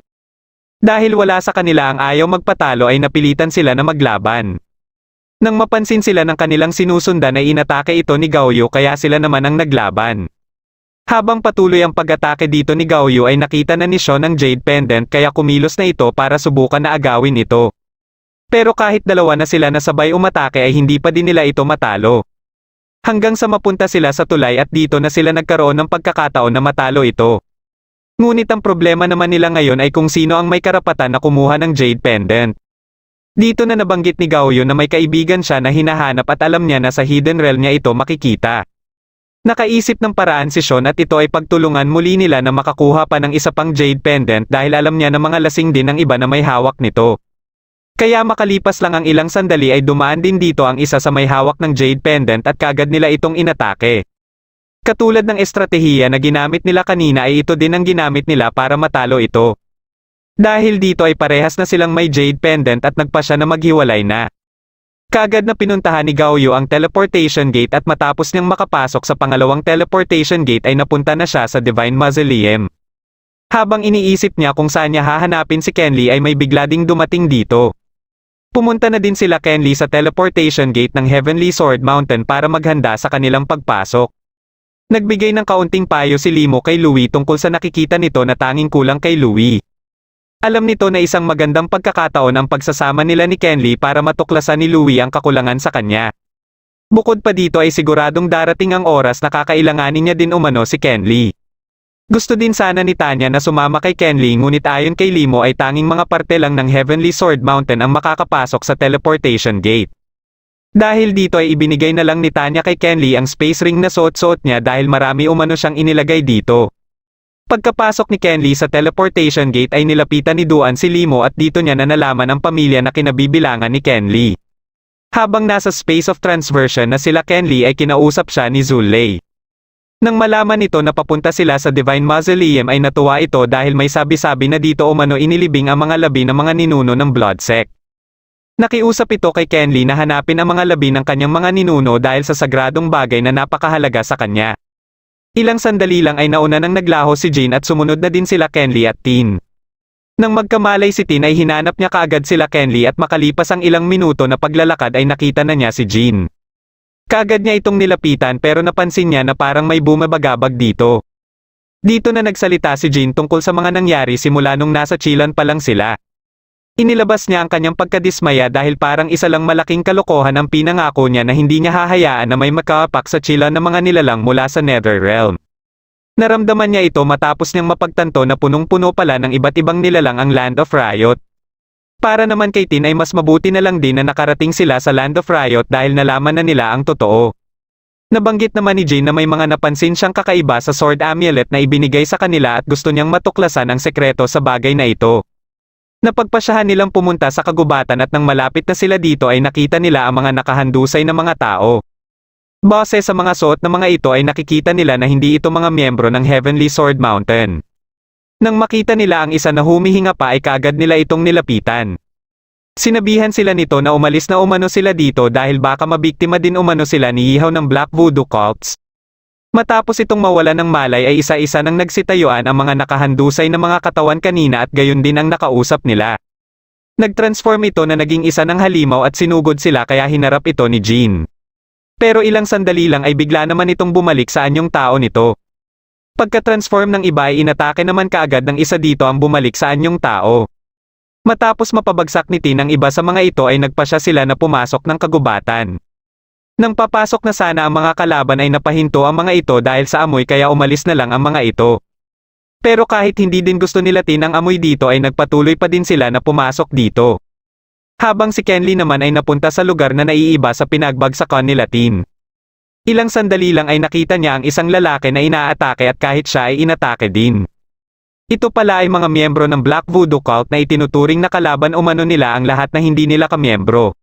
Dahil wala sa kanila ang ayaw magpatalo ay napilitan sila na maglaban. Nang mapansin sila ng kanilang sinusundan ay inatake ito ni Gaoyu kaya sila naman ang naglaban. Habang patuloy ang pag-atake dito ni Gaoyu ay nakita na ni Sean ang jade pendant kaya kumilos na ito para subukan na agawin ito. Pero kahit dalawa na sila na sabay umatake ay hindi pa din nila ito matalo. Hanggang sa mapunta sila sa tulay at dito na sila nagkaroon ng pagkakataon na matalo ito. Ngunit ang problema naman nila ngayon ay kung sino ang may karapatan na kumuha ng jade pendant. Dito na nabanggit ni Gaoyu na may kaibigan siya na hinahanap at alam niya na sa Hidden Realm niya ito makikita. Nakaisip ng paraan si Sean at ito ay pagtulungan muli nila na makakuha pa ng isa pang jade pendant dahil alam niya na mga lasing din ang iba na may hawak nito. Kaya makalipas lang ang ilang sandali ay dumaan din dito ang isa sa may hawak ng jade pendant at kagad nila itong inatake. Katulad ng estratehiya na ginamit nila kanina ay ito din ang ginamit nila para matalo ito. Dahil dito ay parehas na silang may jade pendant at nagpa siya na maghiwalay na. Kaagad na pinuntahan ni Gaoyu ang teleportation gate at matapos niyang makapasok sa pangalawang teleportation gate ay napunta na siya sa Divine Mausoleum. Habang iniisip niya kung saan niya hahanapin si Kenli ay may bigla ding dumating dito. Pumunta na din sila Kenli sa teleportation gate ng Heavenly Sword Mountain para maghanda sa kanilang pagpasok. Nagbigay ng kaunting payo si Limo kay Louie tungkol sa nakikita nito na tanging kulang kay Louie. Alam nito na isang magandang pagkakataon ang pagsasama nila ni Kenli para matuklasan ni Louie ang kakulangan sa kanya. Bukod pa dito ay siguradong darating ang oras na kakailanganin niya din umano si Kenli. Gusto din sana ni Tanya na sumama kay Kenli ngunit ayon kay Limo ay tanging mga parte lang ng Heavenly Sword Mountain ang makakapasok sa teleportation gate. Dahil dito ay ibinigay na lang ni Tanya kay Kenli ang space ring na suot-suot niya dahil marami umano siyang inilagay dito. Pagkapasok ni Kenli sa teleportation gate ay nilapitan ni Duan si Limo at dito niya na nalaman ang pamilya na kinabibilangan ni Kenli. Habang nasa space of transversion na sila Kenli ay kinausap siya ni Zulei. Nang malaman nito na papunta sila sa Divine Mausoleum ay natuwa ito dahil may sabi-sabi na dito umano inilibing ang mga labi ng mga ninuno ng Blood Sect. Nakiusap ito kay Kenli na hanapin ang mga labi ng kanyang mga ninuno dahil sa sagradong bagay na napakahalaga sa kanya. Ilang sandali lang ay nauna nang naglaho si Jin at sumunod na din sila Kenli at Tin. Nang magkamalay si Tin ay hinanap niya kaagad sila Kenli at makalipas ang ilang minuto na paglalakad ay nakita na niya si Jin. Kaagad niya itong nilapitan pero napansin niya na parang may bumabagabag dito. Dito na nagsalita si Jin tungkol sa mga nangyari simula nung nasa Chilan pa lang sila. Inilabas niya ang kanyang pagkadismaya dahil parang isa lang malaking kalokohan ang pinangako niya na hindi niya hahayaan na may makawapak sa Chilan ng mga nilalang mula sa Netherrealm. Naramdaman niya ito matapos niyang mapagtanto na punong-puno pala ng iba't ibang nilalang ang Land of Riot. Para naman kay Tin ay mas mabuti na lang din na nakarating sila sa Land of Riot dahil nalaman na nila ang totoo. Nabanggit naman ni Jane na may mga napansin siyang kakaiba sa sword amulet na ibinigay sa kanila at gusto niyang matuklasan ang sekreto sa bagay na ito. Napagpasyahan nilang pumunta sa kagubatan at nang malapit na sila dito ay nakita nila ang mga nakahandusay na mga tao. Base sa mga suot na mga ito ay nakikita nila na hindi ito mga miyembro ng Heavenly Sword Mountain. Nang makita nila ang isa na humihinga pa ay kaagad nila itong nilapitan. Sinabihan sila nito na umalis na umano sila dito dahil baka mabiktima din umano sila ni ihaw ng Black Voodoo cults. Matapos itong mawala ng malay ay isa-isa nang nagsitayuan ang mga nakahandusay na mga katawan kanina at gayon din ang nakausap nila. Nagtransform ito na naging isa ng halimaw at sinugod sila kaya hinarap ito ni Jean. Pero ilang sandali lang ay bigla naman itong bumalik sa anyong tao nito. Pagka-transform ng iba ay inatake naman kaagad ng isa dito ang bumalik sa anyong tao. Matapos mapabagsak ni Tin ang iba sa mga ito ay nagpasya sila na pumasok ng kagubatan. Nang papasok na sana ang mga kalaban ay napahinto ang mga ito dahil sa amoy kaya umalis na lang ang mga ito. Pero kahit hindi din gusto nila Tin ang amoy dito ay nagpatuloy pa din sila na pumasok dito. Habang si Kenly naman ay napunta sa lugar na naiiba sa pinagbagsakan nila Tin. Ilang sandali lang ay nakita niya ang isang lalaki na inaatake at kahit siya ay inatake din. Ito pala ay mga miyembro ng Black Voodoo cult na itinuturing na kalaban umano nila ang lahat na hindi nila kamiyembro.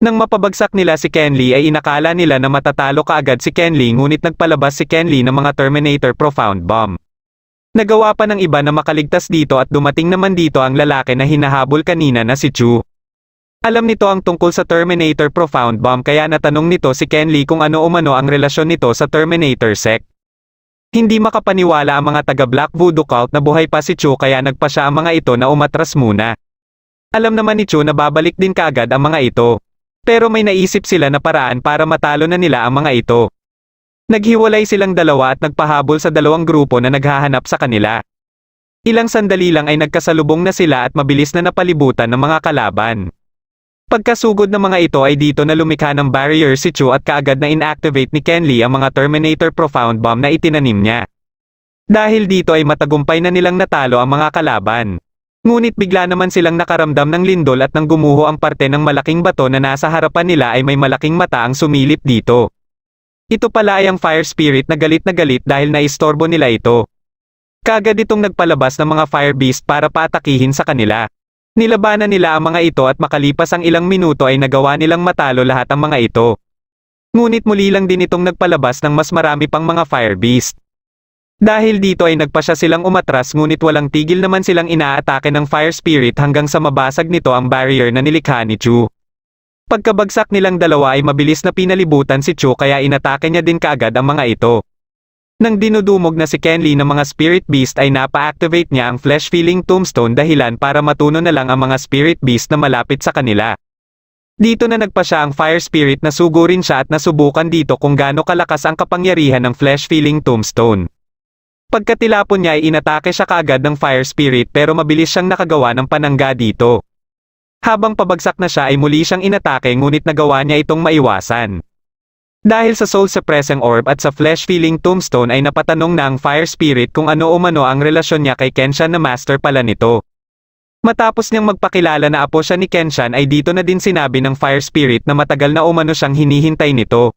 Nang mapabagsak nila si Kenly ay inakala nila na matatalo kaagad si Kenly ngunit nagpalabas si Kenly ng mga Terminator Profound Bomb. Nagawa pa ng iba na makaligtas dito at dumating naman dito ang lalaki na hinahabol kanina na si Chu. Alam nito ang tungkol sa Terminator Profound Bomb kaya natanong nito si Kenly kung ano umano ang relasyon nito sa Terminator sect. Hindi makapaniwala ang mga taga Black Voodoo cult na buhay pa si Chu kaya nagpasya ang mga ito na umatras muna. Alam naman ni Chu na babalik din kaagad ang mga ito. Pero may naisip sila na paraan para matalo na nila ang mga ito. Naghiwalay silang dalawa at nagpahabol sa dalawang grupo na naghahanap sa kanila. Ilang sandali lang ay nagkasalubong na sila at mabilis na napalibutan ng mga kalaban. Pagkasugod ng mga ito ay dito na lumikha ng barrier si Chu at kaagad na inactivate ni Kenly ang mga Terminator Profound Bomb na itinanim niya. Dahil dito ay matagumpay na nilang natalo ang mga kalaban. Ngunit bigla naman silang nakaramdam ng lindol at nang gumuho ang parte ng malaking bato na nasa harapan nila ay may malaking mata ang sumilip dito. Ito pala ay ang Fire Spirit na galit dahil naistorbo nila ito. Kaagad itong nagpalabas ng mga Fire Beast para paatakihin sa kanila. Nilabanan nila ang mga ito at makalipas ang ilang minuto ay nagawa nilang matalo lahat ang mga ito. Ngunit muli lang din itong nagpalabas ng mas marami pang mga Fire Beast. Dahil dito ay nagpasya silang umatras ngunit walang tigil naman silang inaatake ng Fire Spirit hanggang sa mabasag nito ang barrier na nilikha ni Chu. Pagkabagsak nilang dalawa ay mabilis na pinalibutan si Chu kaya inatake niya din kaagad ang mga ito. Nang dinudumog na si Kenly ng mga Spirit Beast ay napa-activate niya ang Flesh-Filling Tombstone dahilan para matuno na lang ang mga Spirit Beast na malapit sa kanila. Dito na nagpasya ang Fire Spirit na sugurin siya at nasubukan dito kung gaano kalakas ang kapangyarihan ng Flesh-Filling Tombstone. Pagkatilapon niya ay inatake siya kaagad ng Fire Spirit pero mabilis siyang nakagawa ng panangga dito. Habang pabagsak na siya ay muli siyang inatake ngunit nagawa niya itong maiwasan. Dahil sa Soul Suppressing Orb at sa Flesh-Filling Tombstone ay napatanong na ang Fire Spirit kung ano umano ang relasyon niya kay Kenshan na master pala nito. Matapos niyang magpakilala na apo siya ni Kenshan ay dito na din sinabi ng Fire Spirit na matagal na umano siyang hinihintay nito.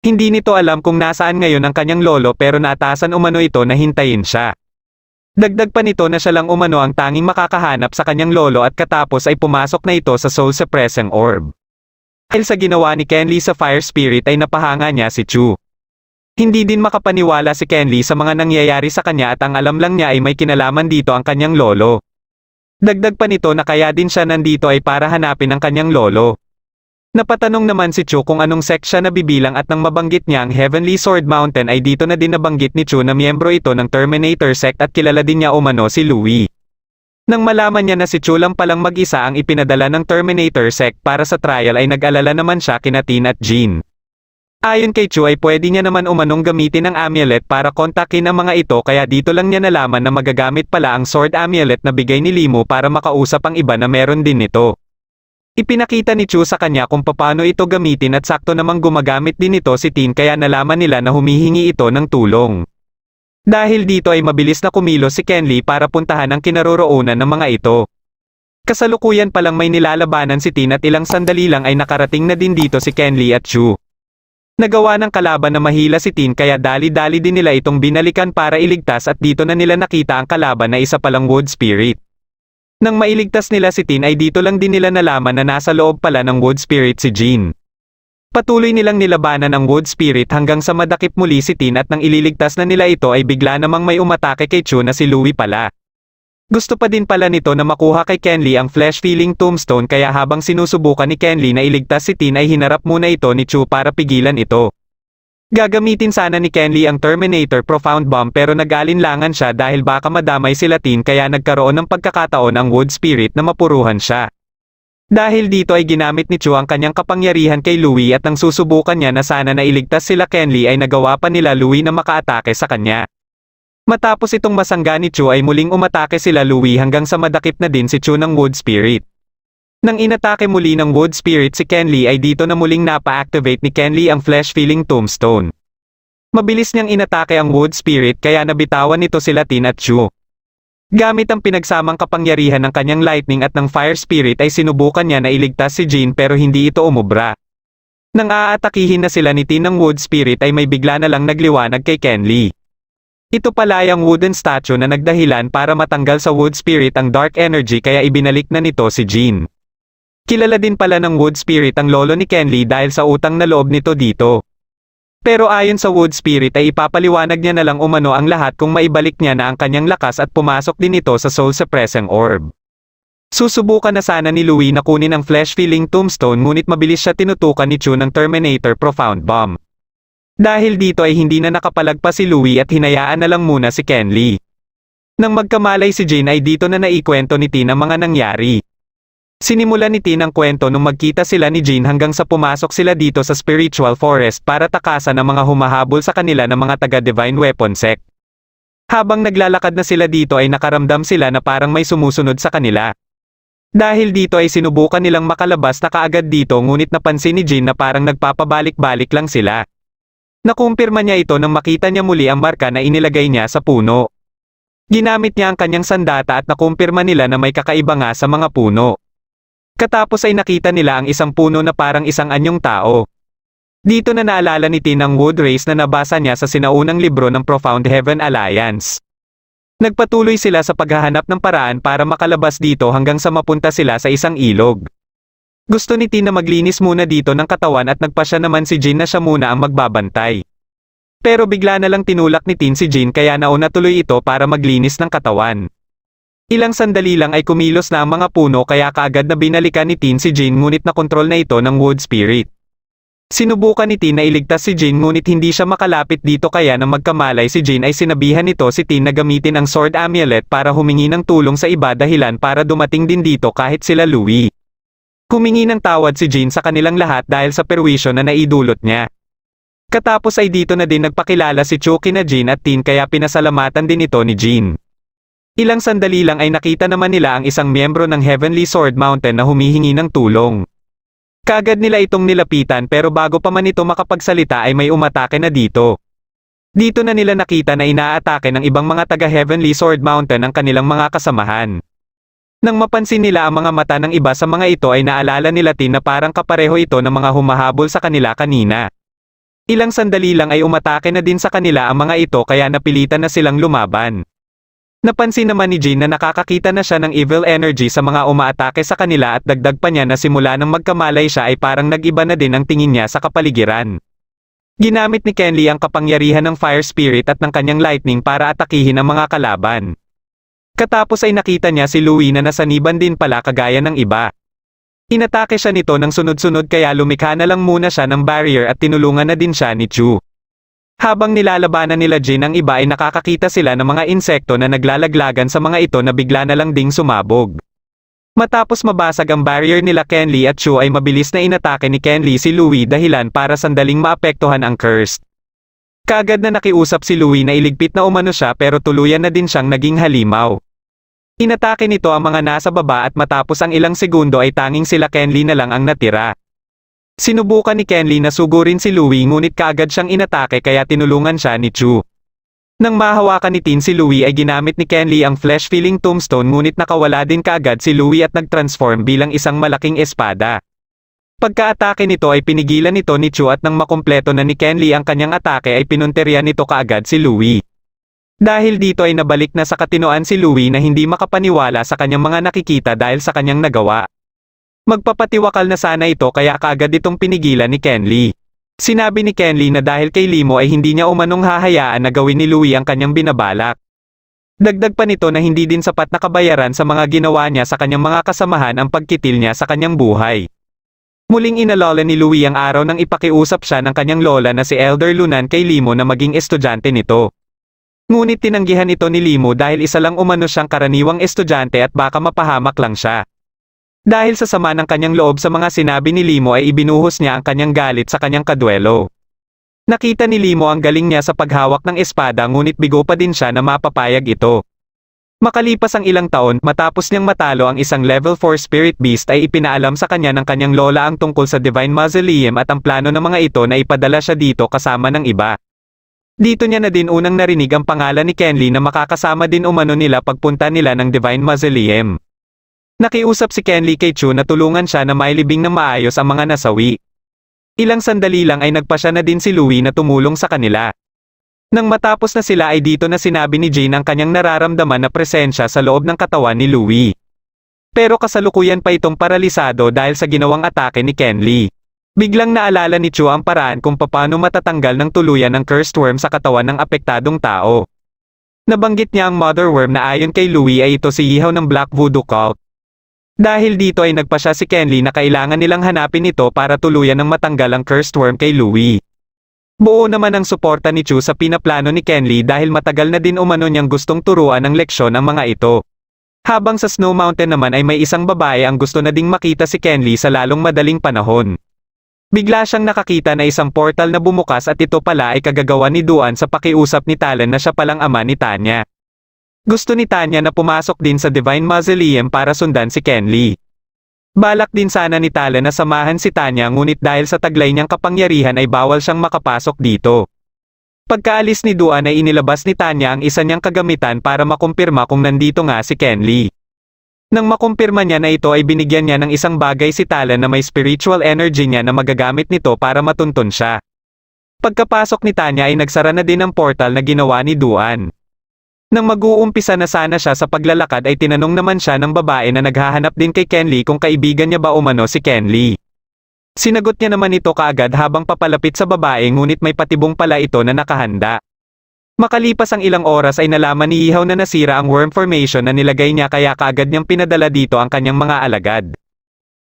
Hindi nito alam kung nasaan ngayon ang kanyang lolo pero naatasan umano ito na hintayin siya. Dagdag pa nito na siya lang umano ang tanging makakahanap sa kanyang lolo at katapos ay pumasok na ito sa Soul Suppressing Orb. Dahil sa ginawa ni Kenly sa Fire Spirit ay napahanga niya si Chu. Hindi din makapaniwala si Kenly sa mga nangyayari sa kanya at ang alam lang niya ay may kinalaman dito ang kanyang lolo. Dagdag pa nito na kaya din siya nandito ay para hanapin ang kanyang lolo. Napatanong naman si Chu kung anong sect siya nabibilang at nang mabanggit niya ang Heavenly Sword Mountain ay dito na din nabanggit ni Chu na miyembro ito ng Terminator sect at kilala din niya umano si Louie. Nang malaman niya na si Chu lang palang mag-isa ang ipinadala ng Terminator sect para sa trial ay nag-alala naman siya kina Tin at Jean. Ayon kay Chu ay pwede niya naman umanong gamitin ang amulet para kontakin ang mga ito kaya dito lang niya nalaman na magagamit pala ang sword amulet na bigay ni Limo para makausap ang iba na meron din nito. Ipinakita ni Chu sa kanya kung paano ito gamitin at sakto namang gumagamit din ito si Tin kaya nalaman nila na humihingi ito ng tulong. Dahil dito ay mabilis na kumilos si Kenli para puntahan ang kinaroroonan ng mga ito. Kasalukuyan palang may nilalabanan si Tin at ilang sandali lang ay nakarating na din dito si Kenli at Chu. Nagawa ng kalaban na mahila si Tin kaya dali-dali din nila itong binalikan para iligtas at dito na nila nakita ang kalaban na isa palang Wood Spirit. Nang mailigtas nila si Tin ay dito lang din nila nalaman na nasa loob pala ng Wood Spirit si Jean. Patuloy nilang nilabanan ang Wood Spirit hanggang sa madakip muli si Tin at nang ililigtas na nila ito ay bigla namang may umatake kay Chu na si Louie pala. Gusto pa din pala nito na makuha kay Kenli ang flesh-filling tombstone kaya habang sinusubukan ni Kenli na iligtas si Tin ay hinarap muna ito ni Chu para pigilan ito. Gagamitin sana ni Kenli ang Terminator Profound Bomb pero nag-alinlangan siya dahil baka madamay sila Tin kaya nagkaroon ng pagkakataon ang Wood Spirit na mapuruhan siya. Dahil dito ay ginamit ni Chu ang kanyang kapangyarihan kay Louie at nang susubukan niya na sana na iligtas sila Kenli ay nagawa pa nila Louie na makaatake sa kanya. Matapos itong masangga ni Chu ay muling umatake sila Louie hanggang sa madakip na din si Chu ng Wood Spirit. Nang inatake muli ng Wood Spirit si Kenli ay dito na muling napa-activate ni Kenli ang flesh-filling tombstone. Mabilis niyang inatake ang Wood Spirit kaya nabitawan nito sila Tin at Chu. Gamit ang pinagsamang kapangyarihan ng kanyang lightning at ng fire spirit ay sinubukan niya na iligtas si Jean pero hindi ito umubra. Nang aatakihin na sila ni Tin ng Wood Spirit ay may bigla na lang nagliwanag kay Kenli. Ito pala ay ang wooden statue na nagdahilan para matanggal sa Wood Spirit ang dark energy kaya ibinalik na nito si Jean. Kilala din pala ng Wood Spirit ang lolo ni Kenli dahil sa utang na loob nito dito. Pero ayon sa Wood Spirit ay ipapaliwanag niya na lang umano ang lahat kung maibalik niya na ang kanyang lakas at pumasok din ito sa Soul Suppressing Orb. Susubukan na sana ni Louie na kunin ang flesh-filling tombstone ngunit mabilis siya tinutukan ni Chu ng Terminator Profound Bomb. Dahil dito ay hindi na nakapalagpas si Louie at hinayaan na lang muna si Kenli. Nang magkamalay si Jean ay dito na naikwento ni Tin ang mga nangyari. Sinimulan ni Tin ang kwento nung magkita sila ni Jean hanggang sa pumasok sila dito sa spiritual forest para takasan ang mga humahabol sa kanila ng mga taga-Divine Weapon Sect. Habang naglalakad na sila dito ay nakaramdam sila na parang may sumusunod sa kanila. Dahil dito ay sinubukan nilang makalabas na kaagad dito ngunit napansin ni Jean na parang nagpapabalik-balik lang sila. Nakumpirma niya ito nang makita niya muli ang marka na inilagay niya sa puno. Ginamit niya ang kanyang sandata at nakumpirma nila na may kakaiba nga sa mga puno. Katapos ay nakita nila ang isang puno na parang isang anyong tao. Dito na naalala ni Tin ang Wood Race na nabasa niya sa sinaunang libro ng Profound Heaven Alliance. Nagpatuloy sila sa paghahanap ng paraan para makalabas dito hanggang sa mapunta sila sa isang ilog. Gusto ni Tin na maglinis muna dito ng katawan at nagpasya naman si Jean na siya muna ang magbabantay. Pero bigla na lang tinulak ni Tin si Jean kaya nauna tuloy ito para maglinis ng katawan. Ilang sandali lang ay kumilos na ang mga puno kaya kaagad na binalikan ni Tin si Jean ngunit nakontrol na ito ng Wood Spirit. Sinubukan ni Tin na iligtas si Jean ngunit hindi siya makalapit dito kaya nang magkamalay si Jean ay sinabihan nito si Tin na gamitin ang Sword Amulet para humingi ng tulong sa iba dahilan para dumating din dito kahit sila Louie. Humingi ng tawad si Jean sa kanilang lahat dahil sa perwisyo na naidulot niya. Katapos ay dito na din nagpakilala si Chu kina Jean at Tin kaya pinasalamatan din ito ni Jean. Ilang sandali lang ay nakita naman nila ang isang miyembro ng Heavenly Sword Mountain na humihingi ng tulong. Kaagad nila itong nilapitan pero bago pa man ito makapagsalita ay may umatake na dito. Dito na nila nakita na inaatake ng ibang mga taga Heavenly Sword Mountain ang kanilang mga kasamahan. Nang mapansin nila ang mga mata ng iba sa mga ito ay naalala nila Tin na parang kapareho ito ng mga humahabol sa kanila kanina. Ilang sandali lang ay umatake na din sa kanila ang mga ito kaya napilitan na silang lumaban. Napansin naman ni Jean na nakakakita na siya ng evil energy sa mga umaatake sa kanila at dagdag pa niya na simula nang magkamalay siya ay parang nag-iba na din ang tingin niya sa kapaligiran. Ginamit ni Kenli ang kapangyarihan ng fire spirit at ng kanyang lightning para atakihin ang mga kalaban. Katapos ay nakita niya si Louie na nasaniban din pala kagaya ng iba. Inatake siya nito ng sunod-sunod kaya lumikha na lang muna siya ng barrier at tinulungan na din siya ni Chu. Habang nilalabanan nila Jean ang iba ay nakakakita sila ng mga insekto na naglalaglagan sa mga ito na bigla na lang ding sumabog. Matapos mabasag ang barrier nila Kenli at Chu ay mabilis na inatake ni Kenli si Louie dahilan para sandaling maapektuhan ang cursed. Kaagad na nakiusap si Louie na iligpit na umano siya pero tuluyan na din siyang naging halimaw. Inatake nito ang mga nasa baba at matapos ang ilang segundo ay tanging sila Kenli na lang ang natira. Sinubukan ni Kenli na sugurin si Louie ngunit kaagad siyang inatake kaya tinulungan siya ni Chu. Nang mahawakan ni Tin si Louie ay ginamit ni Kenly ang flesh-filling tombstone ngunit nakawala din kaagad si Louie at nag-transform bilang isang malaking espada. Pagka-atake nito ay pinigilan nito ni Chu at nang makumpleto na ni Kenly ang kanyang atake ay pinunterian nito kaagad si Louie. Dahil dito ay nabalik na sa katinoan si Louie na hindi makapaniwala sa kanyang mga nakikita dahil sa kanyang nagawa. Magpapatiwakal na sana ito kaya kaagad itong pinigilan ni Kenly. Sinabi ni Kenly na dahil kay Limo ay hindi niya umanong hahayaan na gawin ni Louie ang kanyang binabalak. Dagdag pa nito na hindi din sapat na kabayaran sa mga ginawa niya sa kanyang mga kasamahan ang pagkitil niya sa kanyang buhay. Muling inalala ni Louie ang araw nang ipakiusap siya ng kanyang lola na si Elder Lunan kay Limo na maging estudyante nito. Ngunit tinanggihan ito ni Limo dahil isa lang umano siyang karaniwang estudyante at baka mapahamak lang siya. Dahil sa sama ng kanyang loob sa mga sinabi ni Limo ay ibinuhos niya ang kanyang galit sa kanyang kaduelo. Nakita ni Limo ang galing niya sa paghawak ng espada ngunit bigo pa din siya na mapapayag ito. Makalipas ang ilang taon, matapos niyang matalo ang isang level 4 spirit beast ay ipinaalam sa kanya ng kanyang lola ang tungkol sa Divine Mausoleum at ang plano ng mga ito na ipadala siya dito kasama ng iba. Dito niya na din unang narinig ang pangalan ni Kenly na makakasama din umano nila pagpunta nila ng Divine Mausoleum. Nakiusap si Kenly kay Chu na tulungan siya na mailibing ng maayos ang mga nasawi. Ilang sandali lang ay nagpasya na din si Louie na tumulong sa kanila. Nang matapos na sila ay dito na sinabi ni Jane ang kanyang nararamdaman na presensya sa loob ng katawan ni Louie. Pero kasalukuyan pa itong paralisado dahil sa ginawang atake ni Kenly. Biglang naalala ni Chu ang paraan kung paano matatanggal ng tuluyan ng cursed worm sa katawan ng apektadong tao. Nabanggit niya ang mother worm na ayon kay Louie ay ito si Yihaw ng Black Voodoo Cult. Dahil dito ay nagpasya si Kenly na kailangan nilang hanapin ito para tuluyan ng matanggal ang cursed worm kay Louie. Buo naman ang suporta ni Chu sa pinaplano ni Kenly dahil matagal na din umano niyang gustong turuan ng leksyon ang mga ito. Habang sa Snow Mountain naman ay may isang babae ang gusto na ding makita si Kenly sa lalong madaling panahon. Bigla siyang nakakita na isang portal na bumukas at ito pala ay kagagawa ni Duan sa pakiusap ni Talon na siya palang ama ni Tanya. Gusto ni Tanya na pumasok din sa Divine Mausoleum para sundan si Kenly. Balak din sana ni Talon na samahan si Tanya ngunit dahil sa taglay niyang kapangyarihan ay bawal siyang makapasok dito. Pagkaalis ni Duan ay inilabas ni Tanya ang isa niyang kagamitan para makumpirma kung nandito nga si Kenly. Nang makumpirma niya na ito ay binigyan niya ng isang bagay si Talon na may spiritual energy niya na magagamit nito para matuntun siya. Pagkapasok ni Tanya ay nagsara na din ang portal na ginawa ni Duan. Nang mag-uumpisa na sana siya sa paglalakad ay tinanong naman siya ng babae na naghahanap din kay Kenly kung kaibigan niya ba umano si Kenly. Sinagot niya naman ito kaagad habang papalapit sa babae ngunit may patibong pala ito na nakahanda. Makalipas ang ilang oras ay nalaman ni Yihaw na nasira ang worm formation na nilagay niya kaya kaagad niyang pinadala dito ang kanyang mga alagad.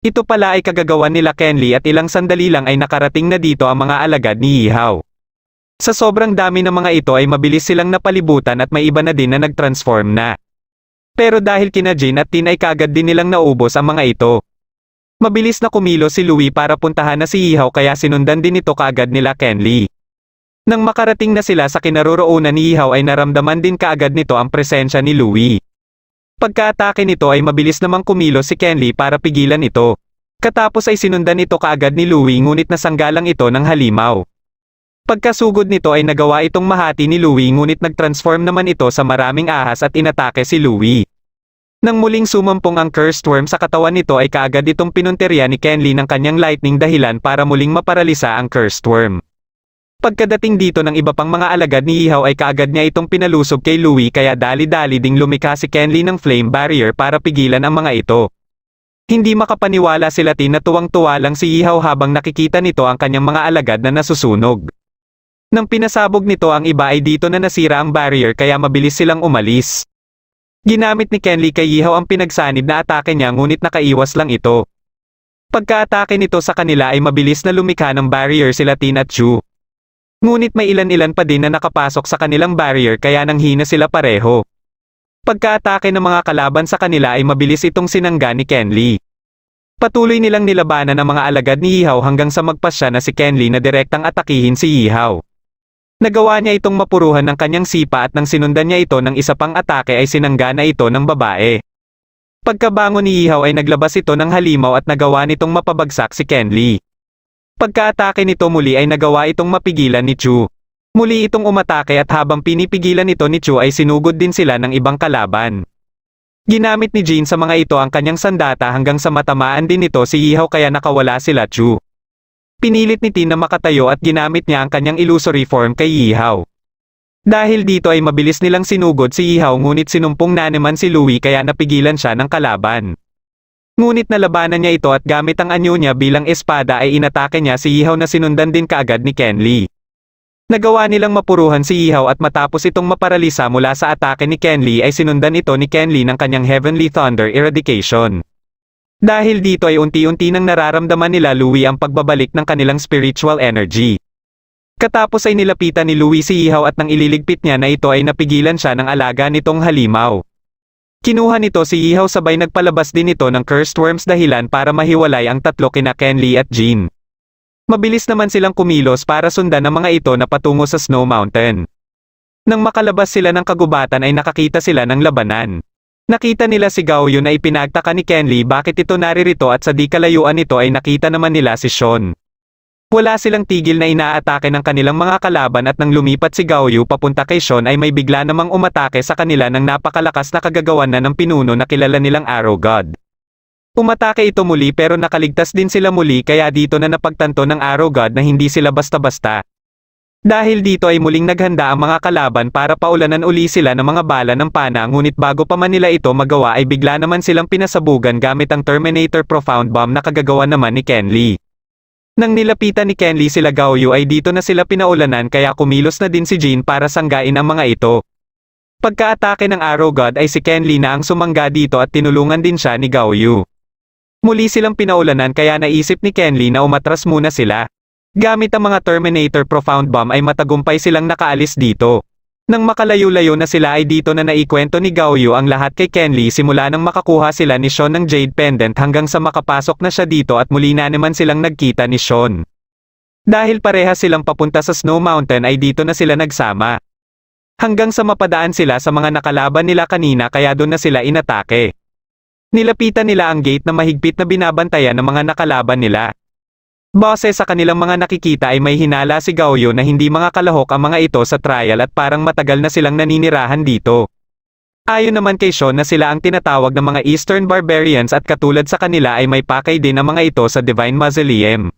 Ito pala ay kagagawan nila Kenly at ilang sandali lang ay nakarating na dito ang mga alagad ni Yihaw. Sa sobrang dami ng mga ito ay mabilis silang napalibutan at may iba na din na nag-transform na. Pero dahil kina Jin at Tin ay kaagad din nilang naubos ang mga ito. Mabilis na kumilos si Louie para puntahan na si Yihaw kaya sinundan din ito kaagad nila Kenly. Nang makarating na sila sa kinaroroonan ni Yihaw ay naramdaman din kaagad nito ang presensya ni Louie. Pagka-atake nito ay mabilis namang kumilos si Kenly para pigilan ito. Katapos ay sinundan ito kaagad ni Louie ngunit nasanggalang ito ng halimaw. Pagkasugod nito ay nagawa itong mahati ni Louie ngunit nag-transform naman ito sa maraming ahas at inatake si Louie. Nang muling sumampong ang cursed worm sa katawan nito ay kaagad itong pinunteriya ni Kenly ng kanyang lightning dahilan para muling maparalisa ang cursed worm. Pagkadating dito ng iba pang mga alagad ni Yihaw ay kaagad niya itong pinalusob kay Louie kaya dali-dali ding lumikha si Kenly ng flame barrier para pigilan ang mga ito. Hindi makapaniwala sila Tin na tuwang-tuwa lang si Yihaw habang nakikita nito ang kanyang mga alagad na nasusunog. Nang pinasabog nito ang iba ay dito na nasira ang barrier kaya mabilis silang umalis. Ginamit ni Kenly kay Yihaw ang pinagsanib na atake niya ngunit nakaiwas lang ito. Pagka-atake nito sa kanila ay mabilis na lumikha ng barrier sila Tin at Chu. Ngunit may ilan-ilan pa din na nakapasok sa kanilang barrier kaya nanghina sila pareho. Pagka-atake ng mga kalaban sa kanila ay mabilis itong sinangga ni Kenly. Patuloy nilang nilabanan ang mga alagad ni Yihaw hanggang sa magpasya na si Kenly na direktang atakihin si Yihaw. Nagawa niya itong mapuruhan ng kanyang sipa at nang sinundan niya ito ng isa pang atake ay sinangga na ito ng babae. Pagkabangon ni Yihaw ay naglabas ito ng halimaw at nagawa nitong mapabagsak si Kenly. Pagka-atake nito muli ay nagawa itong mapigilan ni Chu. Muli itong umatake at habang pinipigilan ito ni Chu ay sinugod din sila ng ibang kalaban. Ginamit ni Jin sa mga ito ang kanyang sandata hanggang sa matamaan din ito si Yihaw kaya nakawala sila Chu. Pinilit ni Tin na makatayo at ginamit niya ang kanyang illusory form kay Yihaw. Dahil dito ay mabilis nilang sinugod si Yihaw ngunit sinumpong na naman si Louie kaya napigilan siya ng kalaban. Ngunit nalabanan niya ito at gamit ang anyo niya bilang espada ay inatake niya si Yihaw na sinundan din kaagad ni Ken Lee. Nagawa nilang mapuruhan si Yihaw at matapos itong maparalisa mula sa atake ni Ken Lee ay sinundan ito ni Ken Lee ng kanyang Heavenly Thunder Eradication. Dahil dito ay unti-unti nang nararamdaman nila Louie ang pagbabalik ng kanilang spiritual energy. Katapos ay nilapitan ni Louie si Yihaw at nang ililigpit niya na ito ay napigilan siya ng alaga nitong halimaw. Kinuha nito si Yihaw sabay nagpalabas din ito ng cursed worms dahilan para mahiwalay ang tatlo kina Ken Lee at Jin. Mabilis naman silang kumilos para sundan ang mga ito na patungo sa Snow Mountain. Nang makalabas sila ng kagubatan ay nakakita sila ng labanan. Nakita nila si Gaoyu na ipinagtaka ni Ken Lee bakit ito naririto at sa di kalayuan nito ay nakita naman nila si Sean. Wala silang tigil na inaatake ng kanilang mga kalaban at nang lumipat si Gaoyu papunta kay Sean ay may bigla namang umatake sa kanila ng napakalakas na kagagawan na ng pinuno na kilala nilang Arrow God. Umatake ito muli pero nakaligtas din sila muli kaya dito na napagtanto ng Arrow God na hindi sila basta-basta. Dahil dito ay muling naghanda ang mga kalaban para paulanan uli sila ng mga bala ng pana ngunit bago pa man nila ito magawa ay bigla naman silang pinasabugan gamit ang Terminator Profound Bomb na kagagawa naman ni Ken Lee. Nang nilapitan ni Ken Lee sila Gaoyu ay dito na sila pinaulanan kaya kumilos na din si Jin para sanggain ang mga ito. Pagkaatake ng Arrow God ay si Ken Lee na ang sumangga dito at tinulungan din siya ni Gaoyu. Muli silang pinaulanan kaya naisip ni Ken Lee na umatras muna sila. Gamit ang mga Terminator Profound Bomb ay matagumpay silang nakaalis dito. Nang makalayo-layo na sila ay dito na naikwento ni Gaoyu ang lahat kay Ken Lee simula nang makakuha sila ni Sean ng Jade Pendant hanggang sa makapasok na siya dito at muli na naman silang nagkita ni Sean. Dahil parehas silang papunta sa Snow Mountain ay dito na sila nagsama. Hanggang sa mapadaan sila sa mga nakalaban nila kanina kaya doon na sila inatake. Nilapitan nila ang gate na mahigpit na binabantayan ng mga nakalaban nila. Base sa kanilang mga nakikita ay may hinala si Gaoyu na hindi mga kalahok ang mga ito sa trial at parang matagal na silang naninirahan dito. Ayon naman kay Sean na sila ang tinatawag ng mga Eastern Barbarians at katulad sa kanila ay may pakay din ang mga ito sa Divine Mausoleum.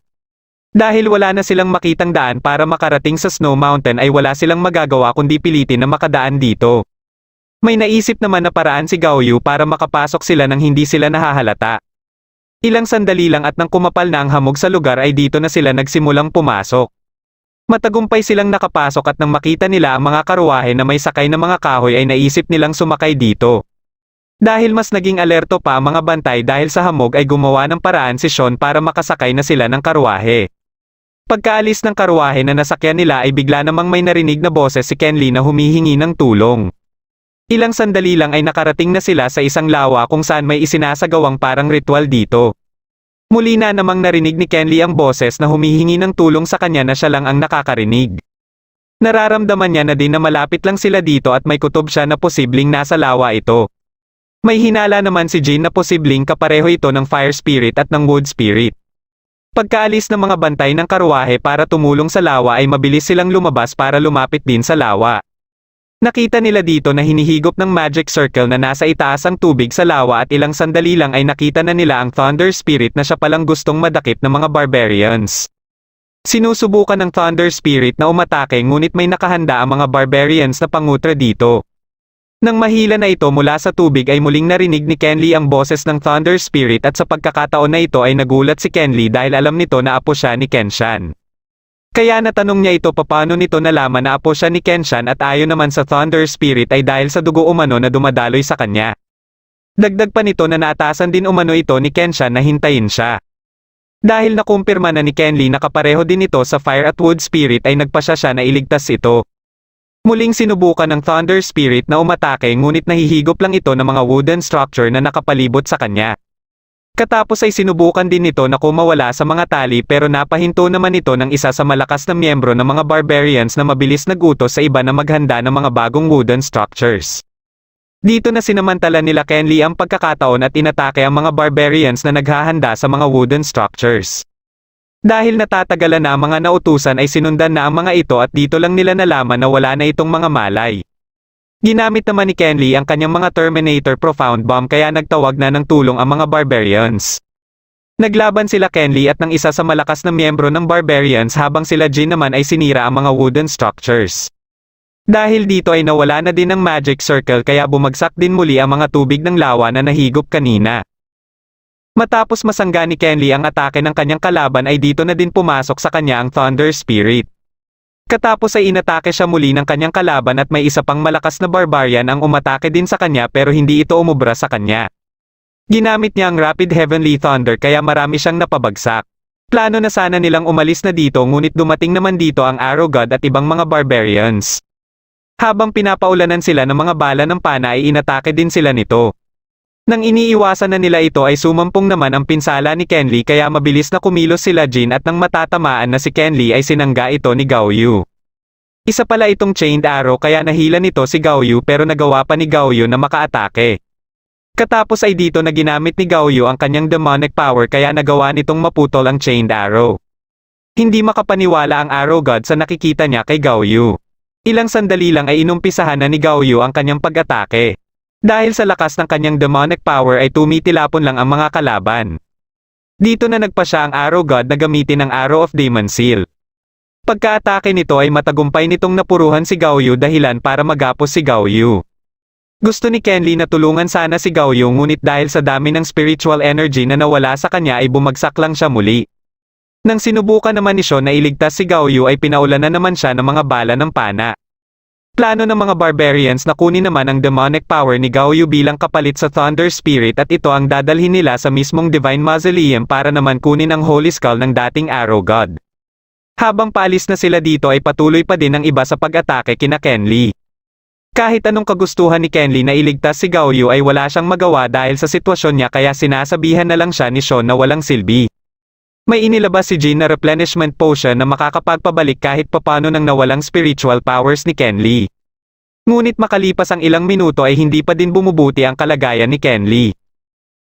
Dahil wala na silang makitang daan para makarating sa Snow Mountain ay wala silang magagawa kundi pilitin na makadaan dito. May naisip naman na paraan si Gaoyu para makapasok sila nang hindi sila nahahalata. Ilang sandali lang at nang kumapal na ang hamog sa lugar ay dito na sila nagsimulang pumasok. Matagumpay silang nakapasok at nang makita nila ang mga karuwahe na may sakay na mga kahoy ay naisip nilang sumakay dito. Dahil mas naging alerto pa ang mga bantay dahil sa hamog ay gumawa ng paraan si Sean para makasakay na sila ng karuwahe. Pagkaalis ng karuwahe na nasakyan nila ay bigla namang may narinig na boses si Ken Lee na humihingi ng tulong. Ilang sandali lang ay nakarating na sila sa isang lawa kung saan may isinasagawang parang ritual dito. Muli na namang narinig ni Ken Lee ang boses na humihingi ng tulong sa kanya na siya lang ang nakakarinig. Nararamdaman niya na din na malapit lang sila dito at may kutob siya na posibleng nasa lawa ito. May hinala naman si Jin na posibleng kapareho ito ng Fire Spirit at ng Wood Spirit. Pagkaalis ng mga bantay ng karuwahe para tumulong sa lawa ay mabilis silang lumabas para lumapit din sa lawa. Nakita nila dito na hinihigop ng magic circle na nasa itaas ang tubig sa lawa at ilang sandali lang ay nakita na nila ang Thunder Spirit na siya palang gustong madakip ng mga barbarians. Sinusubukan ng Thunder Spirit na umatake ngunit may nakahanda ang mga barbarians na pangutra dito. Nang mahila na ito mula sa tubig ay muling narinig ni Ken Lee ang boses ng Thunder Spirit at sa pagkakataon na ito ay nagulat si Ken Lee dahil alam nito na apo siya ni Kenshan. Kaya natanong niya ito paano nito nalaman na apo siya ni Kenshan at ayon naman sa Thunder Spirit ay dahil sa dugo umano na dumadaloy sa kanya. Dagdag pa nito na naatasan din umano ito ni Kenshan na hintayin siya. Dahil nakumpirma na ni Ken Lee na kapareho din ito sa Fire at Wood Spirit ay nagpasya siya na iligtas ito. Muling sinubukan ng Thunder Spirit na umatake ngunit nahihigop lang ito ng mga wooden structure na nakapalibot sa kanya. Katapos ay sinubukan din nito na kumawala sa mga tali pero napahinto naman ito ng isa sa malakas na miyembro ng mga barbarians na mabilis nagutos sa iba na maghanda ng mga bagong wooden structures. Dito na sinamantala nila Ken Lee ang pagkakataon at inatake ang mga barbarians na naghahanda sa mga wooden structures. Dahil natatagalan na ang mga nautusan ay sinundan na ang mga ito at dito lang nila nalaman na wala na itong mga malay. Ginamit naman ni Kenly ang kanyang mga Terminator Profound Bomb kaya nagtawag na ng tulong ang mga Barbarians. Naglaban sila Kenly at ng isa sa malakas na miyembro ng Barbarians habang sila Jin naman ay sinira ang mga wooden structures. Dahil dito ay nawala na din ang magic circle kaya bumagsak din muli ang mga tubig ng lawa na nahigop kanina. Matapos masangga ni Kenly ang atake ng kanyang kalaban ay dito na din pumasok sa kanya ang Thunder Spirit. Katapos ay inatake siya muli ng kanyang kalaban at may isa pang malakas na barbarian ang umatake din sa kanya pero hindi ito umubra sa kanya. Ginamit niya ang Rapid Heavenly Thunder kaya marami siyang napabagsak. Plano na sana nilang umalis na dito ngunit dumating naman dito ang Arrow God at ibang mga barbarians. Habang pinapaulanan sila ng mga bala ng pana ay inatake din sila nito. Nang iniiwasan na nila ito ay sumampong naman ang pinsala ni Kenly kaya mabilis na kumilos sila Jin at nang matatamaan na si Kenly ay sinangga ito ni Gao Yu. Isa pala itong chained arrow kaya nahila nito si Gao Yu pero nagawa pa ni Gao Yu na makaatake. Katapos ay dito na ginamit ni Gao Yu ang kanyang demonic power kaya nagawa nitong maputol ang chained arrow. Hindi makapaniwala ang Arrow God sa nakikita niya kay Gao Yu. Ilang sandali lang ay inumpisahan na ni Gao Yu ang kanyang pag-atake. Dahil sa lakas ng kanyang demonic power ay tumitilapon lang ang mga kalaban. Dito na nagpa siya ang Arrow God na gamitin ang Arrow of Demon Seal. Pagka-atake nito ay matagumpay nitong napuruhan si Gao Yu dahilan para magapos si Gao Yu. Gusto ni Kenly na tulungan sana si Gao Yu ngunit dahil sa dami ng spiritual energy na nawala sa kanya ay bumagsak lang siya muli. Nang sinubukan naman ni Sean na iligtas si Gao Yu ay pinaulan na naman siya ng mga bala ng pana. Plano ng mga barbarians na kunin naman ang demonic power ni Gao Yu bilang kapalit sa Thunder Spirit at ito ang dadalhin nila sa mismong Divine Mausoleum para naman kunin ang Holy Skull ng dating Arrow God. Habang paalis na sila dito ay patuloy pa din ang iba sa pag-atake kina Kenly. Kahit anong kagustuhan ni Kenly na iligtas si Gao Yu ay wala siyang magawa dahil sa sitwasyon niya kaya sinasabihan na lang siya ni Sean na walang silbi. May inilabas si Jin na replenishment potion na makakapagpabalik kahit papano ng nawalang spiritual powers ni Kenly. Ngunit makalipas ang ilang minuto ay hindi pa din bumubuti ang kalagayan ni Kenly.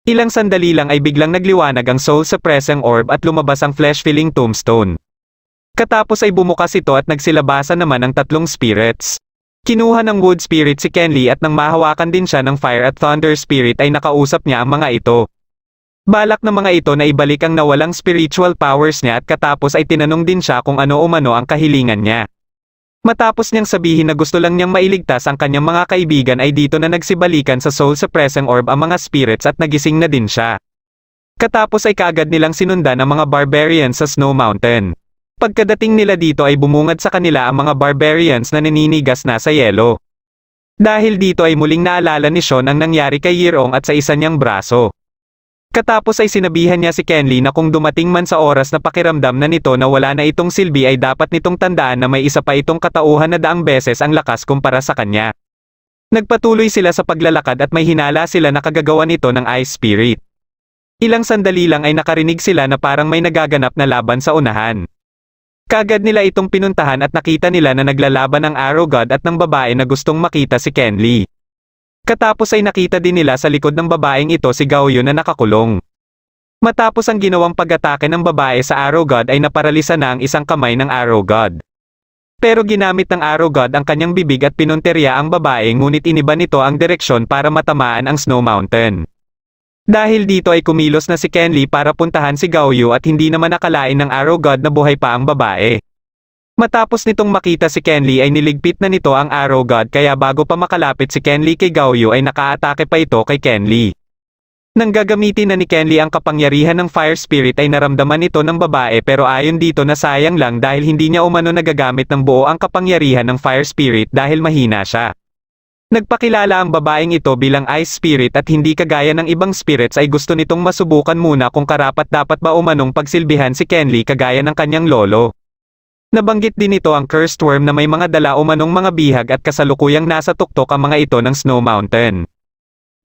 Ilang sandali lang ay biglang nagliwanag ang soul suppressing orb at lumabas ang flesh-filling tombstone. Katapos ay bumukas ito at nagsilabasan naman ang tatlong spirits. Kinuha ng wood spirit si Kenly at nang mahawakan din siya ng fire at thunder spirit ay nakausap niya ang mga ito. Balak ng mga ito na ibalik ang nawalang spiritual powers niya at katapos ay tinanong din siya kung ano-umano ang kahilingan niya. Matapos niyang sabihin na gusto lang niyang mailigtas ang kanyang mga kaibigan ay dito na nagsibalikan sa soul suppressing orb ang mga spirits at nagising na din siya. Katapos ay kaagad nilang sinundan ang mga barbarians sa Snow Mountain. Pagkadating nila dito ay bumungad sa kanila ang mga barbarians na naninigas na sa yelo. Dahil dito ay muling naalala ni Sean ang nangyari kay Yirong at sa isa niyang braso. Katapos ay sinabihan niya si Kenly na kung dumating man sa oras na pakiramdam na nito na wala na itong silbi ay dapat nitong tandaan na may isa pa itong katauhan na daang beses ang lakas kumpara sa kanya. Nagpatuloy sila sa paglalakad at may hinala sila na kagagawa nito ng Ice Spirit. Ilang sandali lang ay nakarinig sila na parang may nagaganap na laban sa unahan. Kaagad nila itong pinuntahan at nakita nila na naglalaban ang Arrow God at ng babae na gustong makita si Kenly. Katapos ay nakita din nila sa likod ng babaeng ito si Gao Yu na nakakulong. Matapos ang ginawang pag-atake ng babae sa Arrow God ay naparalisa na ang isang kamay ng Arrow God. Pero ginamit ng Arrow God ang kanyang bibig at pinunterya ang babae ngunit iniba nito ang direksyon para matamaan ang Snow Mountain. Dahil dito ay kumilos na si Kenly para puntahan si Gao Yu at hindi naman nakalain ng Arrow God na buhay pa ang babae. Matapos nitong makita si Kenly ay niligpit na nito ang Arrow God kaya bago pa makalapit si Kenly kay Gao Yu ay nakaatake pa ito kay Kenly. Nang gagamitin na ni Kenly ang kapangyarihan ng Fire Spirit ay naramdaman ito ng babae pero ayon dito na sayang lang dahil hindi niya umano nagagamit ng buo ang kapangyarihan ng Fire Spirit dahil mahina siya. Nagpakilala ang babaeng ito bilang Ice Spirit at hindi kagaya ng ibang spirits ay gusto nitong masubukan muna kung karapat-dapat ba umanong pagsilbihan si Kenly kagaya ng kanyang lolo. Nabanggit din ito ang cursed worm na may mga dala umanong mga bihag at kasalukuyang nasa tuktok ang mga ito ng Snow Mountain.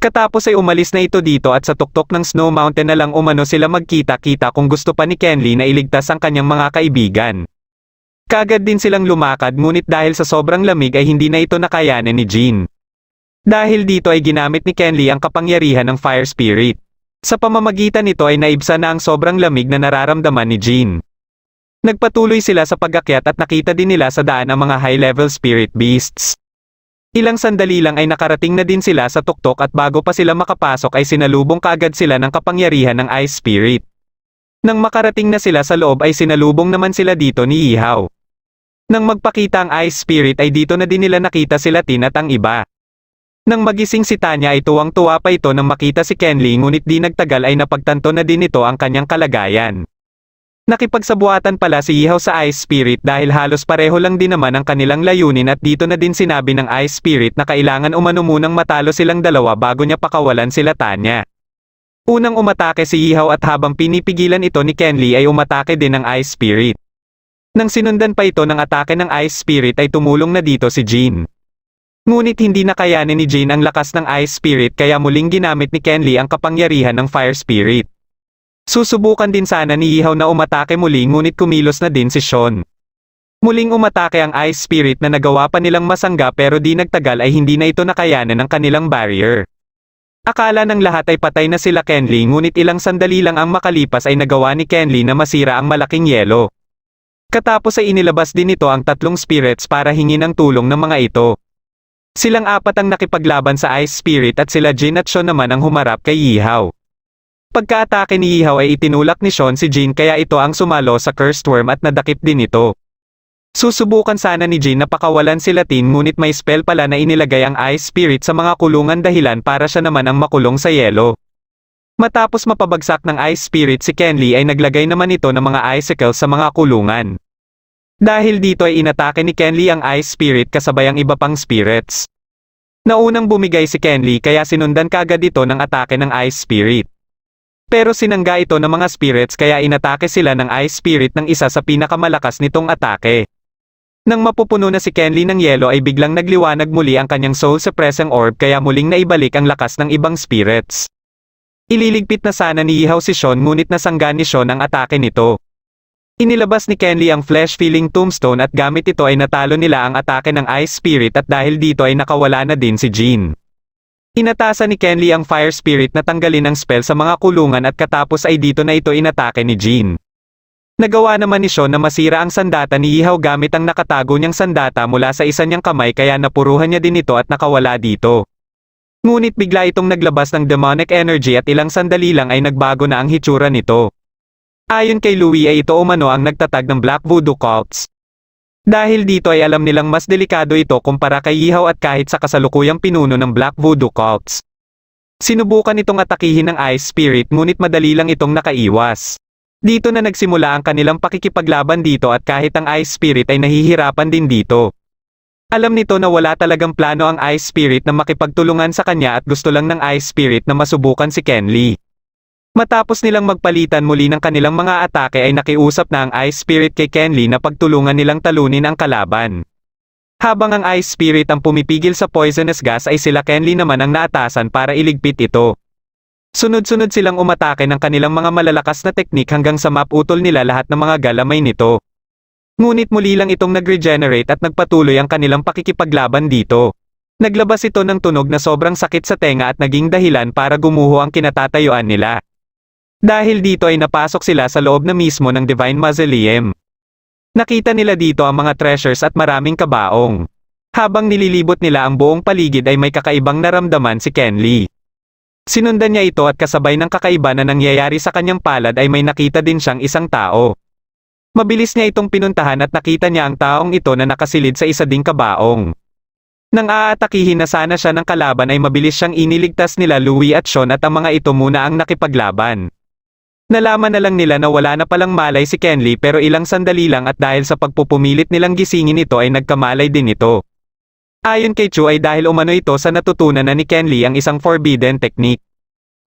Katapos ay umalis na ito dito at sa tuktok ng Snow Mountain na lang umano sila magkita-kita kung gusto pa ni Kenly na iligtas ang kanyang mga kaibigan. Kaagad din silang lumakad ngunit dahil sa sobrang lamig ay hindi na ito nakayanan ni Jin. Dahil dito ay ginamit ni Kenly ang kapangyarihan ng Fire Spirit. Sa pamamagitan nito ay naibsan na ang sobrang lamig na nararamdaman ni Jin. Nagpatuloy sila sa pag-akyat at nakita din nila sa daan ang mga high-level spirit beasts. Ilang sandali lang ay nakarating na din sila sa tuktok at bago pa sila makapasok ay sinalubong kaagad sila ng kapangyarihan ng Ice Spirit. Nang makarating na sila sa loob ay sinalubong naman sila dito ni Ihaw. Nang magpakita ang Ice Spirit ay dito na din nila nakita sila Tin at ang iba. Nang magising si Tanya ay tuwang-tuwa pa ito nang makita si Kenly ngunit di nagtagal ay napagtanto na din ito ang kanyang kalagayan. Nakipagsabuatan pala si Ihaw sa Ice Spirit dahil halos pareho lang din naman ang kanilang layunin at dito na din sinabi ng Ice Spirit na kailangan umano munang matalo silang dalawa bago niya pakawalan sila Tanya. Unang umatake si Ihaw at habang pinipigilan ito ni Kenly ay umatake din ng Ice Spirit. Nang sinundan pa ito ng atake ng Ice Spirit ay tumulong na dito si Jean. Ngunit hindi nakayanin ni Jean ang lakas ng Ice Spirit kaya muling ginamit ni Kenly ang kapangyarihan ng Fire Spirit. Susubukan din sana ni Ihaw na umatake muli ngunit kumilos na din si Sean. Muling umatake ang Ice Spirit na nagawa pa nilang masangga pero di nagtagal ay hindi na ito nakayanan ng kanilang barrier. Akala ng lahat ay patay na sila Kenly ngunit ilang sandali lang ang makalipas ay nagawa ni Kenly na masira ang malaking yelo. Katapos ay inilabas din ito ang tatlong spirits para hingin ang tulong ng mga ito. Silang apat ang nakipaglaban sa Ice Spirit at sila Jean at Sean naman ang humarap kay Ihaw. Pagka-atake ni Ihaw ay itinulak ni Sean si Jean kaya ito ang sumalo sa cursed worm at nadakip din ito. Susubukan sana ni Jean na pakawalan sila Tin ngunit may spell pala na inilagay ang Ice Spirit sa mga kulungan dahilan para siya naman ang makulong sa yelo. Matapos mapabagsak ng Ice Spirit si Kenly ay naglagay naman ito ng mga icicles sa mga kulungan. Dahil dito ay inatake ni Kenly ang Ice Spirit kasabay ang iba pang spirits. Naunang bumigay si Kenly kaya sinundan kaagad ito ng atake ng Ice Spirit. Pero sinangga ito ng mga spirits kaya inatake sila ng Ice Spirit ng isa sa pinakamalakas nitong atake. Nang mapupuno na si Kenly ng yelo ay biglang nagliwanag muli ang kanyang soul suppressing orb kaya muling naibalik ang lakas ng ibang spirits. Ililigpit na sana ni Ihaw si Sean ngunit nasangga ni Sean ang atake nito. Inilabas ni Kenly ang flesh-filling tombstone at gamit ito ay natalo nila ang atake ng Ice Spirit at dahil dito ay nakawala na din si Jean. Inatasan ni Kenly ang Fire Spirit na tanggalin ang spell sa mga kulungan at katapos ay dito na ito inatake ni Jean. Nagawa naman ni Sean na masira ang sandata ni Ihaw gamit ang nakatago niyang sandata mula sa isa niyang kamay kaya napuruhan niya din ito at nakawala dito. Ngunit bigla itong naglabas ng demonic energy at ilang sandali lang ay nagbago na ang hitsura nito. Ayon kay Louie ay ito umano ang nagtatag ng Black Voodoo cults. Dahil dito ay alam nilang mas delikado ito kumpara kay Ihaw at kahit sa kasalukuyang pinuno ng Black Voodoo cults. Sinubukan itong atakihin ng Ice Spirit ngunit madali lang itong nakaiwas. Dito na nagsimula ang kanilang pakikipaglaban dito at kahit ang Ice Spirit ay nahihirapan din dito. Alam nito na wala talagang plano ang Ice Spirit na makipagtulungan sa kanya at gusto lang ng Ice Spirit na masubukan si Kenly. Matapos nilang magpalitan muli ng kanilang mga atake ay nakiusap na ang Ice Spirit kay Kenly na pagtulungan nilang talunin ang kalaban. Habang ang Ice Spirit ang pumipigil sa poisonous gas ay sila Kenly naman ang naatasan para iligpit ito. Sunod-sunod silang umatake ng kanilang mga malalakas na teknik hanggang sa maputol nila lahat ng mga galamay nito. Ngunit muli lang itong nag-regenerate at nagpatuloy ang kanilang pakikipaglaban dito. Naglabas ito ng tunog na sobrang sakit sa tenga at naging dahilan para gumuho ang kinatatayuan nila. Dahil dito ay napasok sila sa loob na mismo ng Divine Mausoleum. Nakita nila dito ang mga treasures at maraming kabaong. Habang nililibot nila ang buong paligid ay may kakaibang naramdaman si Kenly. Sinundan niya ito at kasabay ng kakaiba na nangyayari sa kanyang palad ay may nakita din siyang isang tao. Mabilis niya itong pinuntahan at nakita niya ang taong ito na nakasilid sa isa ding kabaong. Nang aatakihin na sana siya ng kalaban ay mabilis siyang iniligtas nila Louie at Sean at ang mga ito muna ang nakipaglaban. Nalaman na lang nila na wala na palang malay si Kenly pero ilang sandali lang at dahil sa pagpupumilit nilang gisingin ito ay nagkamalay din ito. Ayon kay Chu ay dahil umano ito sa natutunan na ni Kenly ang isang forbidden technique.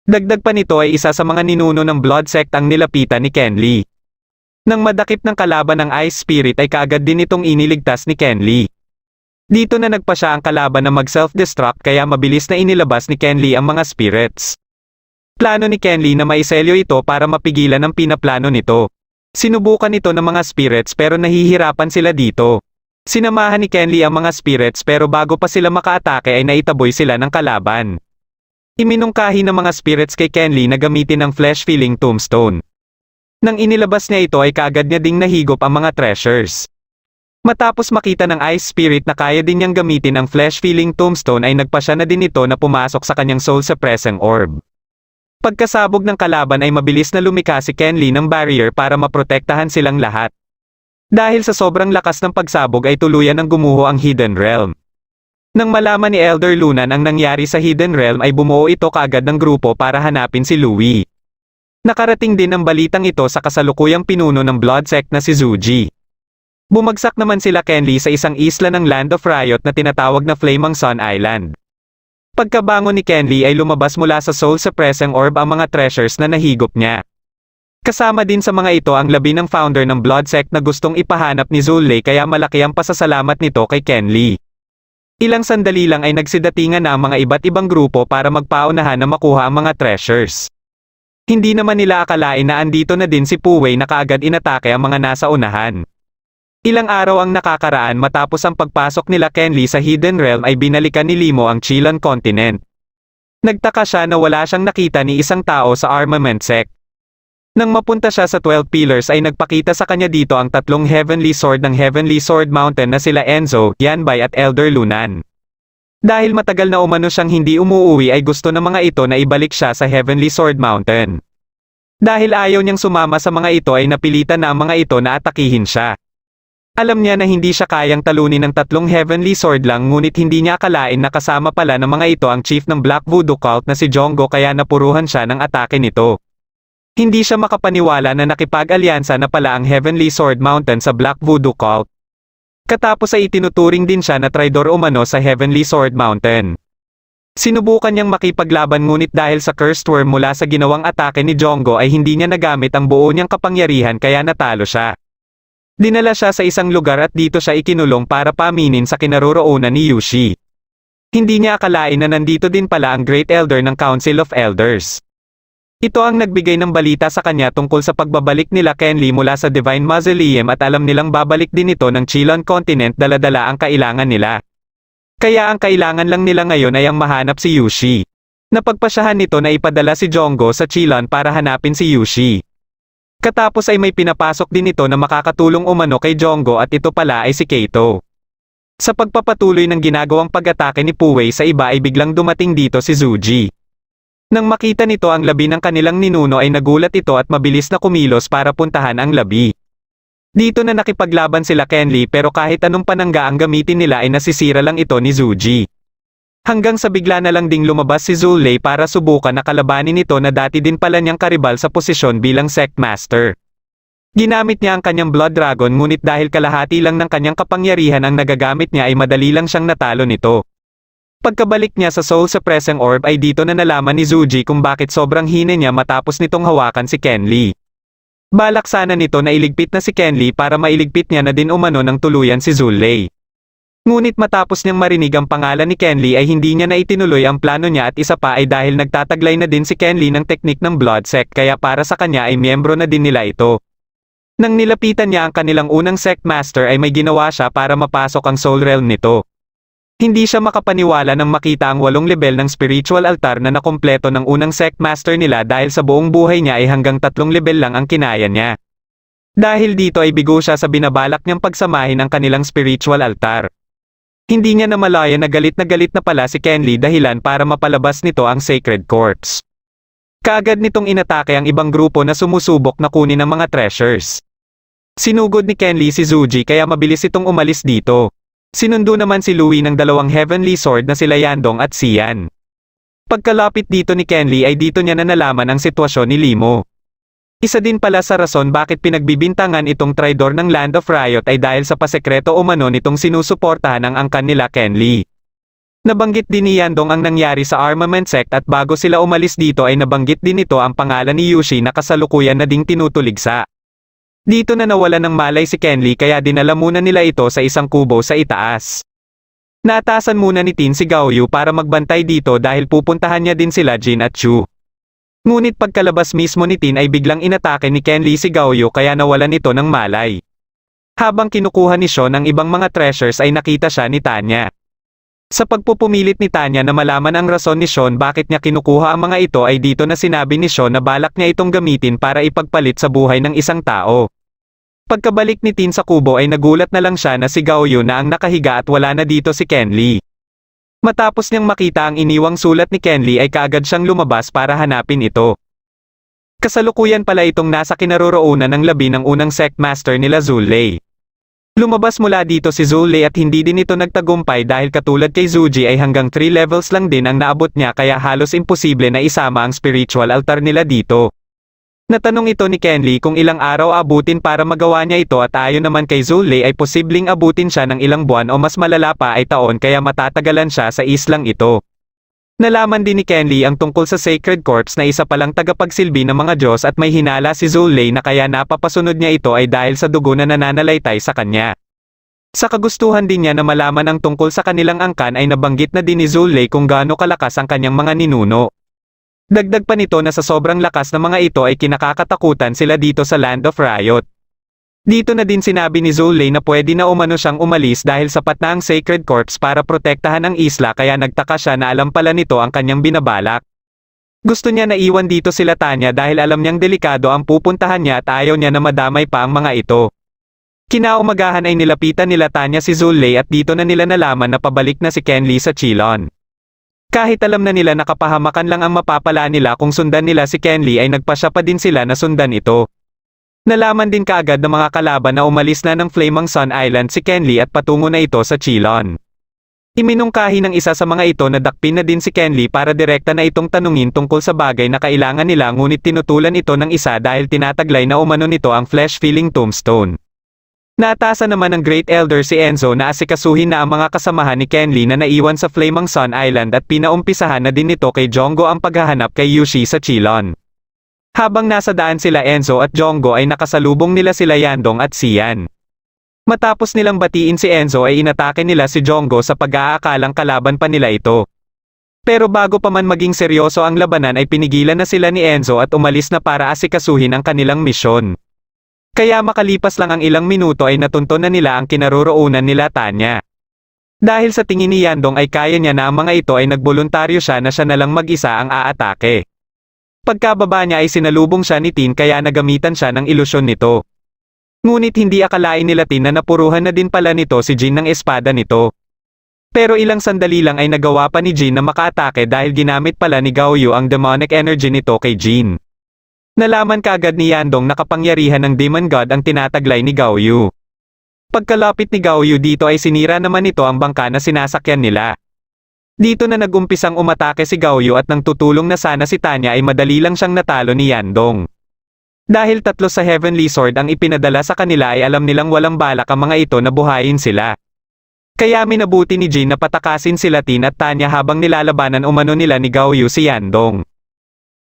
Dagdag pa nito ay isa sa mga ninuno ng blood sect ang nilapitan ni Kenly. Nang madakip ng kalaban ng Ice Spirit ay kaagad din itong iniligtas ni Kenly. Dito na nagpa siya ang kalaban na mag-self-destruct kaya mabilis na inilabas ni Kenly ang mga spirits. Plano ni Kenly na maiselyo ito para mapigilan ang pinaplano nito. Sinubukan ito ng mga spirits pero nahihirapan sila dito. Sinamahan ni Kenly ang mga spirits pero bago pa sila makaatake ay naitaboy sila ng kalaban. Iminungkahi ng mga spirits kay Kenly na gamitin ang flesh-filling tombstone. Nang inilabas niya ito ay kaagad niya ding nahigop ang mga treasures. Matapos makita ng Ice Spirit na kaya din niyang gamitin ang flesh-filling tombstone ay nagpasya na din ito na pumasok sa kanyang soul-suppressing orb. Pagkasabog ng kalaban ay mabilis na lumika si Kenli ng barrier para maprotektahan silang lahat. Dahil sa sobrang lakas ng pagsabog ay tuluyan ng gumuho ang Hidden Realm. Nang malaman ni Elder Lunan ang nangyari sa Hidden Realm ay bumuo ito kaagad ng grupo para hanapin si Louie. Nakarating din ang balitang ito sa kasalukuyang pinuno ng Blood Sect na si Zuji. Bumagsak naman sila Kenli sa isang isla ng Land of Riot na tinatawag na Flaming Sun Island. Pagkabangon ni Kenli ay lumabas mula sa soul-suppressing orb ang mga treasures na nahigop niya. Kasama din sa mga ito ang labi ng founder ng Blood Sect na gustong ipahanap ni Zulay kaya malaki ang pasasalamat nito kay Kenli. Ilang sandali lang ay nagsidatingan na ang mga iba't ibang grupo para magpaunahan na makuha ang mga treasures. Hindi naman nila akalain na andito na din si Puwei na kaagad inatake ang mga nasa unahan. Ilang araw ang nakakaraan matapos ang pagpasok nila Kenli sa Hidden Realm ay binalikan ni Limo ang Chilan Continent. Nagtaka siya na wala siyang nakita ni isang tao sa Armament Sect. Nang mapunta siya sa 12 Pillars ay nagpakita sa kanya dito ang tatlong Heavenly Sword ng Heavenly Sword Mountain na sila Enzo, Yanbay at Elder Lunan. Dahil matagal na umano siyang hindi umuuwi ay gusto ng mga ito na ibalik siya sa Heavenly Sword Mountain. Dahil ayaw niyang sumama sa mga ito ay napilitan na ang mga ito na atakihin siya. Alam niya na hindi siya kayang talunin ng tatlong Heavenly Sword lang ngunit hindi niya akalain na kasama pala ng mga ito ang chief ng Black Voodoo Cult na si Jongo kaya napuruhan siya ng atake nito. Hindi siya makapaniwala na nakipag-alyansa na pala ang Heavenly Sword Mountain sa Black Voodoo Cult. Katapos ay itinuturing din siya na traidor umano sa Heavenly Sword Mountain. Sinubukan niyang makipaglaban ngunit dahil sa cursed worm mula sa ginawang atake ni Jongo ay hindi niya nagamit ang buo niyang kapangyarihan kaya natalo siya. Dinala siya sa isang lugar at dito siya ikinulong para paminin sa kinaroroonan ni Yushi. Hindi niya akalain na nandito din pala ang Great Elder ng Council of Elders. Ito ang nagbigay ng balita sa kanya tungkol sa pagbabalik nila Kenli mula sa Divine Mausoleum at alam nilang babalik din ito ng Chilan Continent dala-dala ang kailangan nila. Kaya ang kailangan lang nila ngayon ay ang mahanap si Yushi. Napagpasyahan nito na ipadala si Jongo sa Chilan para hanapin si Yushi. Katapos ay may pinapasok din ito na makakatulong umano kay Jongo at ito pala ay si Kaito. Sa pagpapatuloy ng ginagawang pag-atake ni Puwei sa iba ay biglang dumating dito si Zuji. Nang makita nito ang labi ng kanilang ninuno ay nagulat ito at mabilis na kumilos para puntahan ang labi. Dito na nakipaglaban sila Kenli pero kahit anong panangga ang gamitin nila ay nasisira lang ito ni Zuji. Hanggang sa bigla na lang ding lumabas si Zulay para subukan na kalabanin ito na dati din pala niyang karibal sa posisyon bilang Sect Master. Ginamit niya ang kanyang Blood Dragon ngunit dahil kalahati lang ng kanyang kapangyarihan ang nagagamit niya ay madali lang siyang natalo nito. Pagkabalik niya sa Soul Suppressing Orb ay dito na nalaman ni Zuji kung bakit sobrang hina niya matapos nitong hawakan si Kenli. Balak sana nito na iligpit na si Kenli para mailigpit niya na din umano ng tuluyan si Zulay. Ngunit matapos niyang marinig ang pangalan ni Kenli ay hindi niya na itinuloy ang plano niya at isa pa ay dahil nagtataglay na din si Kenli ng teknik ng Blood Sect kaya para sa kanya ay miyembro na din nila ito. Nang nilapitan niya ang kanilang unang Sect Master ay may ginawa siya para mapasok ang Soul Realm nito. Hindi siya makapaniwala nang makita ang 8 level ng spiritual altar na nakompleto ng unang Sect Master nila dahil sa buong buhay niya ay hanggang 3 level lang ang kinaya niya. Dahil dito ay bigo siya sa binabalak niyang pagsamahin ang kanilang spiritual altar. Hindi niya namalaya na galit na pala si Kenli dahilan para mapalabas nito ang Sacred Corpse. Kaagad nitong inatake ang ibang grupo na sumusubok na kunin ang mga treasures. Sinugod ni Kenli si Zuji kaya mabilis itong umalis dito. Sinundo naman si Louie ng 2 Heavenly Sword na sila Yandong at Xian. Pagkalapit dito ni Kenli ay dito niya na nalaman ang sitwasyon ni Limo. Isa din pala sa rason bakit pinagbibintangan itong traidor ng Land of Riot ay dahil sa pasekreto umano nitong sinusuportahan ang angkan nila Kenli. Nabanggit din ni Yandong ang nangyari sa Armament Sect at bago sila umalis dito ay nabanggit din ito ang pangalan ni Yushi na kasalukuyan na ding tinutuligsa. Dito na nawalan ng malay si Kenli kaya dinala muna nila ito sa isang kubo sa itaas. Naatasan muna ni Tin si Gaoyu para magbantay dito dahil pupuntahan niya din sila Jin at Chu. Ngunit pagkalabas mismo ni Tin ay biglang inatake ni Kenli si Gaoyu kaya nawalan ito ng malay. Habang kinukuha ni Sean ang ibang mga treasures ay nakita siya ni Tanya. Sa pagpupumilit ni Tanya na malaman ang rason ni Sean bakit niya kinukuha ang mga ito ay dito na sinabi ni Sean na balak niya itong gamitin para ipagpalit sa buhay ng isang tao. Pagkabalik ni Tin sa kubo ay nagulat na lang siya na si Gaoyu na ang nakahiga at wala na dito si Kenli. Matapos niyang makita ang iniwang sulat ni Kenli ay kaagad siyang lumabas para hanapin ito. Kasalukuyan pala itong nasa kinaroroonan ng labi ng unang sect master nila Zulei. Lumabas mula dito si Zulei at hindi din ito nagtagumpay dahil katulad kay Zuji ay hanggang 3 levels lang din ang naabot niya kaya halos imposible na isama ang spiritual altar nila dito. Natanong ito ni Kenli kung ilang araw abutin para magawa niya ito at ayon naman kay Zulei ay posibleng abutin siya ng ilang buwan o mas malala pa ay taon kaya matatagalan siya sa islang ito. Nalaman din ni Kenli ang tungkol sa Sacred Corpse na isa palang tagapagsilbi ng mga Diyos at may hinala si Zulei na kaya napapasunod niya ito ay dahil sa dugo na nananalaytay sa kanya. Sa kagustuhan din niya na malaman ang tungkol sa kanilang angkan ay nabanggit na din ni Zulei kung gaano kalakas ang kanyang mga ninuno. Dagdag pa nito na sa sobrang lakas ng mga ito ay kinakakatakutan sila dito sa Land of Riot. Dito na din sinabi ni Zulei na pwede na umano siyang umalis dahil sapat na ang Sacred Corpse para protektahan ang isla kaya nagtaka siya na alam pala nito ang kanyang binabalak. Gusto niya na iwan dito sila Tanya dahil alam niyang delikado ang pupuntahan niya at ayaw niya na madamay pa ang mga ito. Kinaumagahan ay nilapitan nila Tanya si Zulei at dito na nila nalaman na pabalik na si Kenli sa Chilon. Kahit alam na nila nakapahamakan lang ang mapapala nila kung sundan nila si Kenli ay nagpasya pa din sila na sundan ito. Nalaman din kaagad ng mga kalaban na umalis na ng Flaming Sun Island si Kenli at patungo na ito sa Chilon. Iminungkahi ng isa sa mga ito na dakpin na din si Kenli para direkta na itong tanungin tungkol sa bagay na kailangan nila ngunit tinutulan ito ng isa dahil tinataglay na umano nito ang flesh-filling tombstone. Naatasan naman ng Great Elder si Enzo na asikasuhin na ang mga kasamahan ni Kenli na naiwan sa Flaming Sun Island at pinaumpisahan na din nito kay Jongo ang paghahanap kay Yushi sa Chilon. Habang nasa daan sila Enzo at Jongo ay nakasalubong nila sila Yandong at Sian. Matapos nilang batiin si Enzo ay inatake nila si Jongo sa pag-aakalang kalaban pa nila ito. Pero bago pa man maging seryoso ang labanan ay pinigilan na sila ni Enzo at umalis na para asikasuhin ang kanilang misyon. Kaya makalipas lang ang ilang minuto ay natunton na nila ang kinaroroonan nila Tanya. Dahil sa tingin ni Yandong ay kaya niya na ang mga ito ay nagboluntaryo siya na siya na lang mag-isa ang aatake. Pagkababa niya ay sinalubong siya ni Tin kaya nagamitan siya ng ilusyon nito. Ngunit hindi akalain nila Tin na napuruhan na din pala nito si Jin ng espada nito. Pero ilang sandali lang ay nagawa pa ni Jin na makaatake dahil ginamit pala ni Gaoyu ang demonic energy nito kay Jin. Nalaman kaagad ni Yandong na kapangyarihan ng Demon God ang tinataglay ni Gaoyu. Pagkalapit ni Gaoyu dito ay sinira naman nito ang bangka na sinasakyan nila. Dito na nagumpisang umatake si Gaoyu at nang tutulong na sana si Tanya ay madali lang siyang natalo ni Yandong. Dahil 3 sa Heavenly Sword ang ipinadala sa kanila ay alam nilang walang balak ang mga ito na buhayin sila. Kaya minabuti ni Jin na patakasin sila Tin at Tanya habang nilalabanan umano nila ni Gaoyu si Yandong.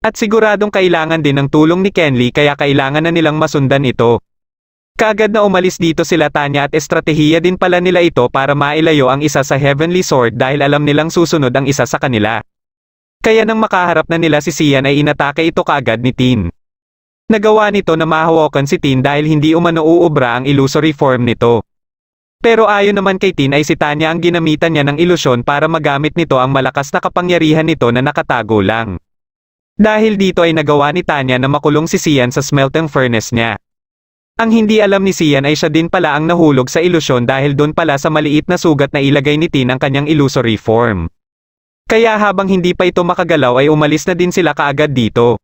At siguradong kailangan din ng tulong ni Kenli kaya kailangan na nilang masundan ito. Kaagad na umalis dito sila Tanya at estratehiya din pala nila ito para mailayo ang isa sa Heavenly Sword dahil alam nilang susunod ang isa sa kanila. Kaya nang makaharap na nila si Sian ay inatake ito kaagad ni Tin. Nagawa nito na mahawakan si Tin dahil hindi umano uubra ang illusory form nito. Pero ayon naman kay Tin ay si Tanya ang ginamitan niya ng ilusyon para magamit nito ang malakas na kapangyarihan nito na nakatago lang. Dahil dito ay nagawa ni Tanya na makulong si Sian sa smelting furnace niya. Ang hindi alam ni Sian ay siya din pala ang nahulog sa ilusyon dahil doon pala sa maliit na sugat na ilagay ni Tin ang kanyang illusory form. Kaya habang hindi pa ito makagalaw ay umalis na din sila kaagad dito.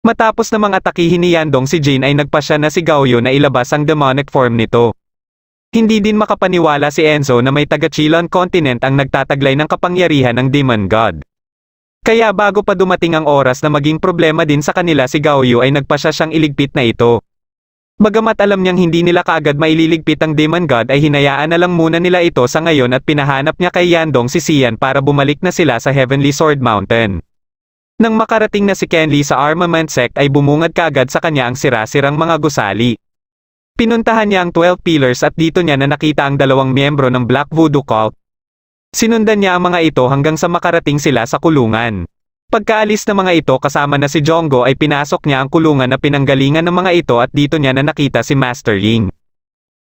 Matapos namang atakihin ni Yandong si Jin ay nagpasya na si Gaoyu na ilabas ang demonic form nito. Hindi din makapaniwala si Enzo na may taga-Chilon continent ang nagtataglay ng kapangyarihan ng Demon God. Kaya bago pa dumating ang oras na maging problema din sa kanila si Gaoyu ay nagpasya siyang iligpit na ito. Bagamat alam niyang hindi nila kaagad maililigpit ang Demon God ay hinayaan na lang muna nila ito sa ngayon at pinahanap niya kay Yandong si Sian para bumalik na sila sa Heavenly Sword Mountain. Nang makarating na si Kenli sa Armament Sect ay bumungad kaagad sa kanya ang sira-sirang mga gusali. Pinuntahan niya ang 12 Pillars at dito niya na nakita ang 2 miyembro ng Black Voodoo Cult. Sinundan niya ang mga ito hanggang sa makarating sila sa kulungan. Pagkaalis ng mga ito kasama na si Jongo ay pinasok niya ang kulungan na pinanggalingan ng mga ito at dito niya na nakita si Master Ying.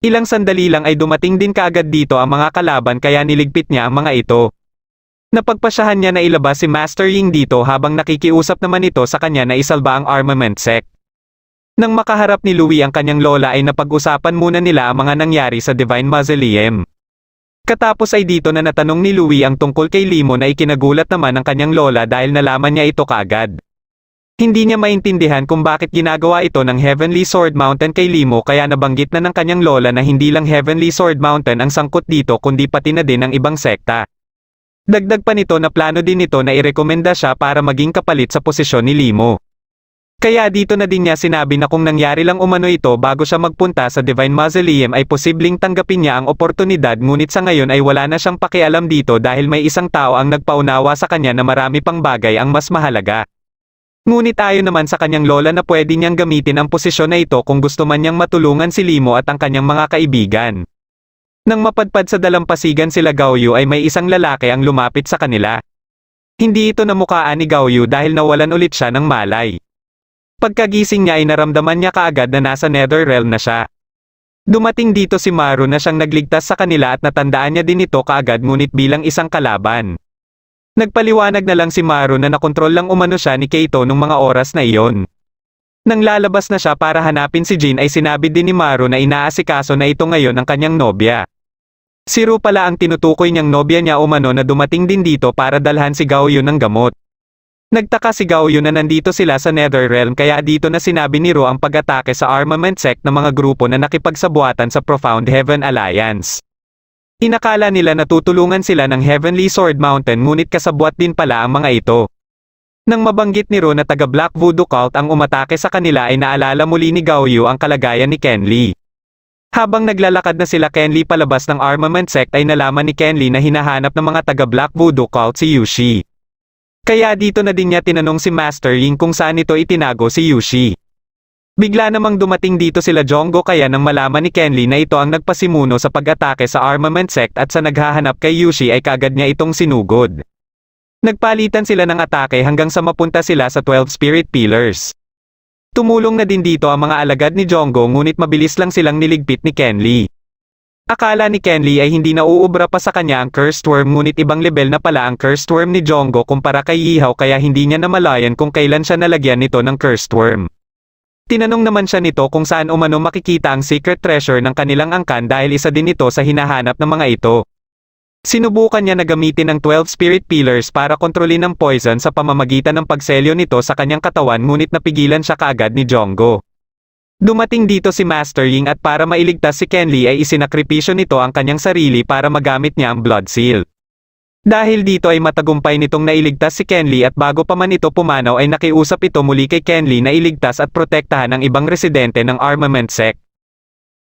Ilang sandali lang ay dumating din kaagad dito ang mga kalaban kaya niligpit niya ang mga ito. Napagpasyahan niya na ilabas si Master Ying dito habang nakikiusap naman ito sa kanya na isalba ang armament sect. Nang makaharap ni Louis ang kanyang lola ay napag-usapan muna nila ang mga nangyari sa Divine Mausoleum. Katapos ay dito na natanong ni Louis ang tungkol kay Limo na ikinagulat naman ng kanyang lola dahil nalaman niya ito kaagad. Hindi niya maintindihan kung bakit ginagawa ito ng Heavenly Sword Mountain kay Limo kaya nabanggit na ng kanyang lola na hindi lang Heavenly Sword Mountain ang sangkot dito kundi pati na din ang ibang sekta. Dagdag pa nito na plano din nito na irekomenda siya para maging kapalit sa posisyon ni Limo. Kaya dito na din niya sinabi na kung nangyari lang umano ito bago siya magpunta sa Divine Mausoleum ay posibleng tanggapin niya ang oportunidad ngunit sa ngayon ay wala na siyang pakialam dito dahil may isang tao ang nagpaunawa sa kanya na marami pang bagay ang mas mahalaga. Ngunit ayon naman sa kanyang lola na pwede niyang gamitin ang posisyon na ito kung gusto man niyang matulungan si Limo at ang kanyang mga kaibigan. Nang mapadpad sa dalampasigan sila Gaoyu ay may isang lalaki ang lumapit sa kanila. Hindi ito namukhaan ni Gaoyu dahil nawalan ulit siya ng malay. Pagkagising niya ay naramdaman niya kaagad na nasa Netherrealm na siya. Dumating dito si Maru na siyang nagligtas sa kanila at natandaan niya din ito kaagad ngunit bilang isang kalaban. Nagpaliwanag na lang si Maru na nakontrol lang umano siya ni Keito nung mga oras na iyon. Nang lalabas na siya para hanapin si Jin ay sinabi din ni Maru na inaasikaso na ito ngayon ang kanyang nobya. Si Ru pala ang tinutukoy niyang nobya niya umano na dumating din dito para dalhan si Gaoyu ng gamot. Nagtaka si Gaoyu na nandito sila sa Netherrealm kaya dito na sinabi ni Ru ang pag-atake sa armament sect ng mga grupo na nakipagsabuatan sa Profound Heaven Alliance. Inakala nila na tutulungan sila ng Heavenly Sword Mountain ngunit kasabwat din pala ang mga ito. Nang mabanggit ni Ru na taga Black Voodoo Cult ang umatake sa kanila ay naalala muli ni Gaoyu ang kalagayan ni Kenli. Habang naglalakad na sila Kenli palabas ng armament sect ay nalaman ni Kenli na hinahanap ng mga taga Black Voodoo Cult si Yushi. Kaya dito na din niya tinanong si Master Ying kung saan ito itinago si Yushi. Bigla namang dumating dito sila Jonggo kaya nang malaman ni Kenli na ito ang nagpasimuno sa pag-atake sa armament sect at sa naghahanap kay Yushi ay kaagad niya itong sinugod. Nagpalitan sila ng atake hanggang sa mapunta sila sa 12 Spirit Pillars. Tumulong na din dito ang mga alagad ni Jonggo ngunit mabilis lang silang niligpit ni Kenli. Akala ni Kenli ay hindi nauubra pa sa kanya ang Cursed Worm ngunit ibang level na pala ang Cursed Worm ni Jonggo kumpara kay Yihaw kaya hindi niya namalayan kung kailan siya nalagyan nito ng Cursed Worm. Tinanong naman siya nito kung saan umano makikita ang secret treasure ng kanilang angkan dahil isa din ito sa hinahanap ng mga ito. Sinubukan niya na gamitin ang 12 Spirit Pillars para kontrolin ang poison sa pamamagitan ng pagselyo nito sa kanyang katawan ngunit napigilan siya kaagad ni Jonggo. Dumating dito si Master Ying at para mailigtas si Kenli ay isinakripisyo nito ang kanyang sarili para magamit niya ang Blood Seal. Dahil dito ay matagumpay nitong nailigtas si Kenli at bago pa man ito pumanaw ay nakiusap ito muli kay Kenli na iligtas at protektahan ang ibang residente ng armament sect.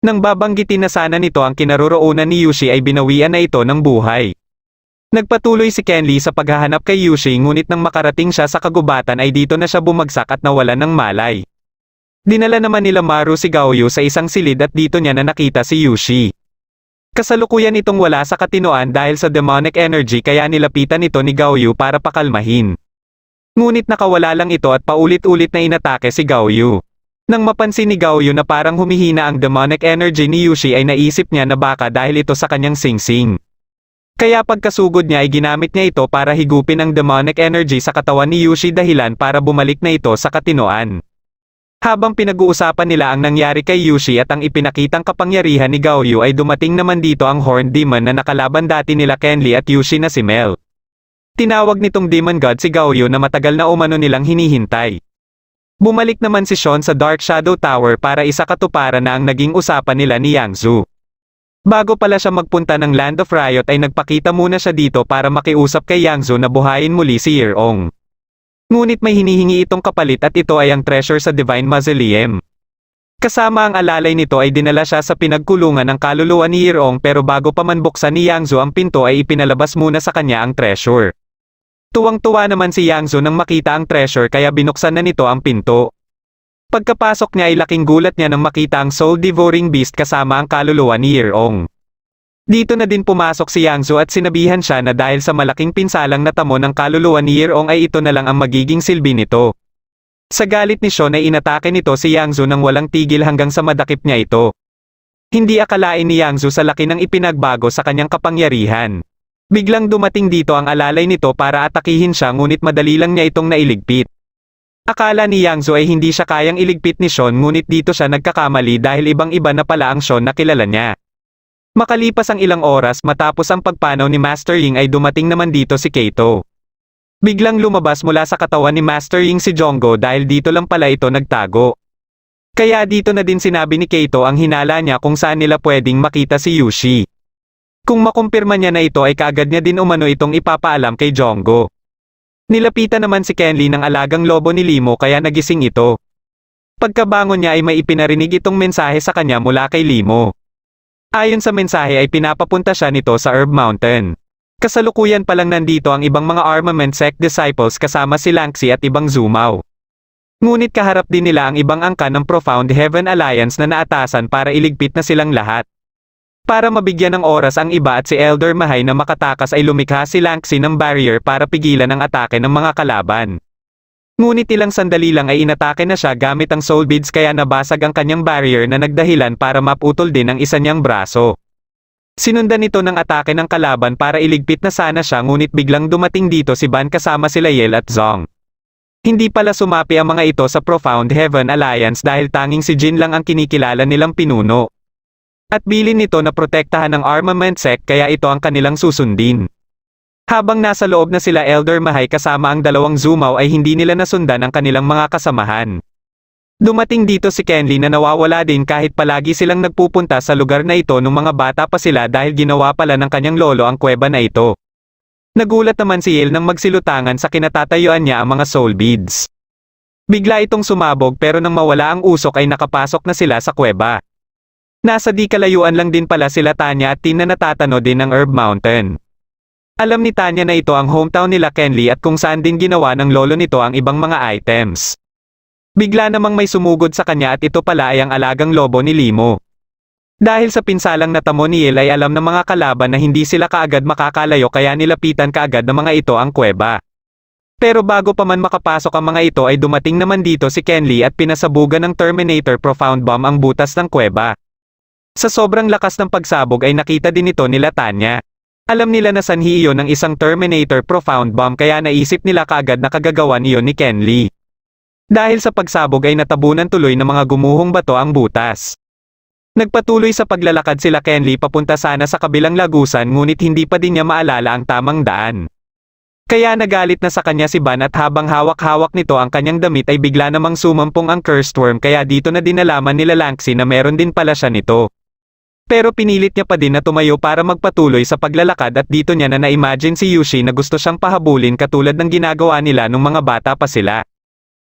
Nang babanggitin na sana nito ang kinaroroonan ni Yushi ay binawian na ito ng buhay. Nagpatuloy si Kenli sa paghahanap kay Yushi ngunit nang makarating siya sa kagubatan ay dito na siya bumagsak at nawalan ng malay. Dinala naman nila Maru si Gaoyu sa isang silid at dito niya na nakita si Yushi. Kasalukuyan itong wala sa katinoan dahil sa demonic energy kaya nilapitan ito ni Gaoyu para pakalmahin. Ngunit nakawala lang ito at paulit-ulit na inatake si Gaoyu. Nang mapansin ni Gaoyu na parang humihina ang demonic energy ni Yushi ay naisip niya na baka dahil ito sa kanyang singsing. Kaya pagkasugod niya ay ginamit niya ito para higupin ang demonic energy sa katawan ni Yushi dahilan para bumalik na ito sa katinoan. Habang pinag-uusapan nila ang nangyari kay Yushi at ang ipinakitang kapangyarihan ni Gaoyu ay dumating naman dito ang Horned Demon na nakalaban dati nila Kenli at Yushi na si Mel. Tinawag nitong Demon God si Gaoyu na matagal na umano nilang hinihintay. Bumalik naman si Sean sa Dark Shadow Tower para isakatuparan na ang naging usapan nila ni Yangzu. Bago pala siya magpunta ng Land of Riot ay nagpakita muna siya dito para makiusap kay Yangzu na buhayin muli si Yeong. Ngunit may hinihingi itong kapalit at ito ay ang treasure sa Divine Mausoleum. Kasama ang alalay nito ay dinala siya sa pinagkulungan ng kaluluwa ni Yeong pero bago pa man buksan ni Yangzu ang pinto ay ipinalabas muna sa kanya ang treasure. Tuwang-tuwa naman si Yangzu nang makita ang treasure kaya binuksan na nito ang pinto. Pagkapasok niya ay laking gulat niya nang makita ang soul-devouring beast kasama ang kaluluwa ni Yeong. Dito na din pumasok si Yangzu at sinabihan siya na dahil sa malaking pinsalang natamo ng kaluluwa ni Yeong ay ito na lang ang magiging silbi nito. Sa galit ni Sean ay inatake nito si Yangzu nang walang tigil hanggang sa madakip niya ito. Hindi akalain ni Yangzu sa laki ng ipinagbago sa kanyang kapangyarihan. Biglang dumating dito ang alalay nito para atakihin siya ngunit madali lang niya itong nailigpit. Akala ni Yang Zhu ay hindi siya kayang iligpit ni Sean ngunit dito siya nagkakamali dahil ibang-iba na pala ang Sean na kilala niya. Makalipas ang ilang oras matapos ang pagpanaw ni Master Ying ay dumating naman dito si Kaito. Biglang lumabas mula sa katawan ni Master Ying si Jonggo dahil dito lang pala ito nagtago. Kaya dito na din sinabi ni Kaito ang hinala niya kung saan nila pwedeng makita si Yushi. Kung makumpirma niya na ito ay kaagad niya din umano itong ipapaalam kay Jonggo. Nilapitan naman si Kenli ng alagang lobo ni Limo kaya nagising ito. Pagkabangon niya ay may ipinarinig itong mensahe sa kanya mula kay Limo. Ayon sa mensahe ay pinapapunta siya nito sa Herb Mountain. Kasalukuyan pa lang nandito ang ibang mga armament sect disciples kasama si Lanxi at ibang Zumao. Ngunit kaharap din nila ang ibang angkan ng Profound Heaven Alliance na naatasan para iligpit na silang lahat. Para mabigyan ng oras ang iba at si Elder Mahay na makatakas ay lumikha si Lanxi ng barrier para pigilan ang atake ng mga kalaban. Ngunit ilang sandali lang ay inatake na siya gamit ang soul beads kaya nabasag ang kanyang barrier na nagdahilan para maputol din ang isa niyang braso. Sinundan ito ng atake ng kalaban para iligpit na sana siya ngunit biglang dumating dito si Ban kasama sila Yel at Zong. Hindi pala sumapi ang mga ito sa Profound Heaven Alliance dahil tanging si Jin lang ang kinikilala nilang pinuno. At bilin nito na protektahan ng armament sect kaya ito ang kanilang susundin. Habang nasa loob na sila Elder Mahay kasama ang dalawang Zumao ay hindi nila nasundan ang kanilang mga kasamahan. Dumating dito si Kenli na nawawala din kahit palagi silang nagpupunta sa lugar na ito nung mga bata pa sila dahil ginawa pala ng kanyang lolo ang kuweba na ito. Nagulat naman si Yel nang magsilutangan sa kinatatayuan niya ang mga soul beads. Bigla itong sumabog pero nang mawala ang usok ay nakapasok na sila sa kuweba. Nasa di kalayuan lang din pala sila Tanya at Tin na natatano din ng Herb Mountain. Alam ni Tanya na ito ang hometown nila Kenli at kung saan din ginawa ng lolo nito ang ibang mga items. Bigla namang may sumugod sa kanya at ito pala ay ang alagang lobo ni Limo. Dahil sa pinsalang natamo ni Yel ay alam ng mga kalaban na hindi sila kaagad makakalayo kaya nilapitan kaagad ng mga ito ang kuweba. Pero bago pa man makapasok ang mga ito ay dumating naman dito si Kenli at pinasabugan ng Terminator Profound Bomb ang butas ng kuweba. Sa sobrang lakas ng pagsabog ay nakita din ito nila Tanya. Alam nila na sanhi iyon ng isang Terminator Profound Bomb kaya naisip nila kaagad na kagagawan iyon ni Kenli. Dahil sa pagsabog ay natabunan tuloy ng mga gumuhong bato ang butas. Nagpatuloy sa paglalakad sila Kenli papunta sana sa kabilang lagusan ngunit hindi pa din niya maalala ang tamang daan. Kaya nagalit na sa kanya si Ban at habang hawak-hawak nito ang kanyang damit ay bigla namang sumampong ang cursed worm kaya dito na din nalaman nila Lanxi na meron din pala siya nito. Pero pinilit niya pa din na tumayo para magpatuloy sa paglalakad at dito niya na na-imagine si Yushi na gusto siyang pahabulin katulad ng ginagawa nila nung mga bata pa sila.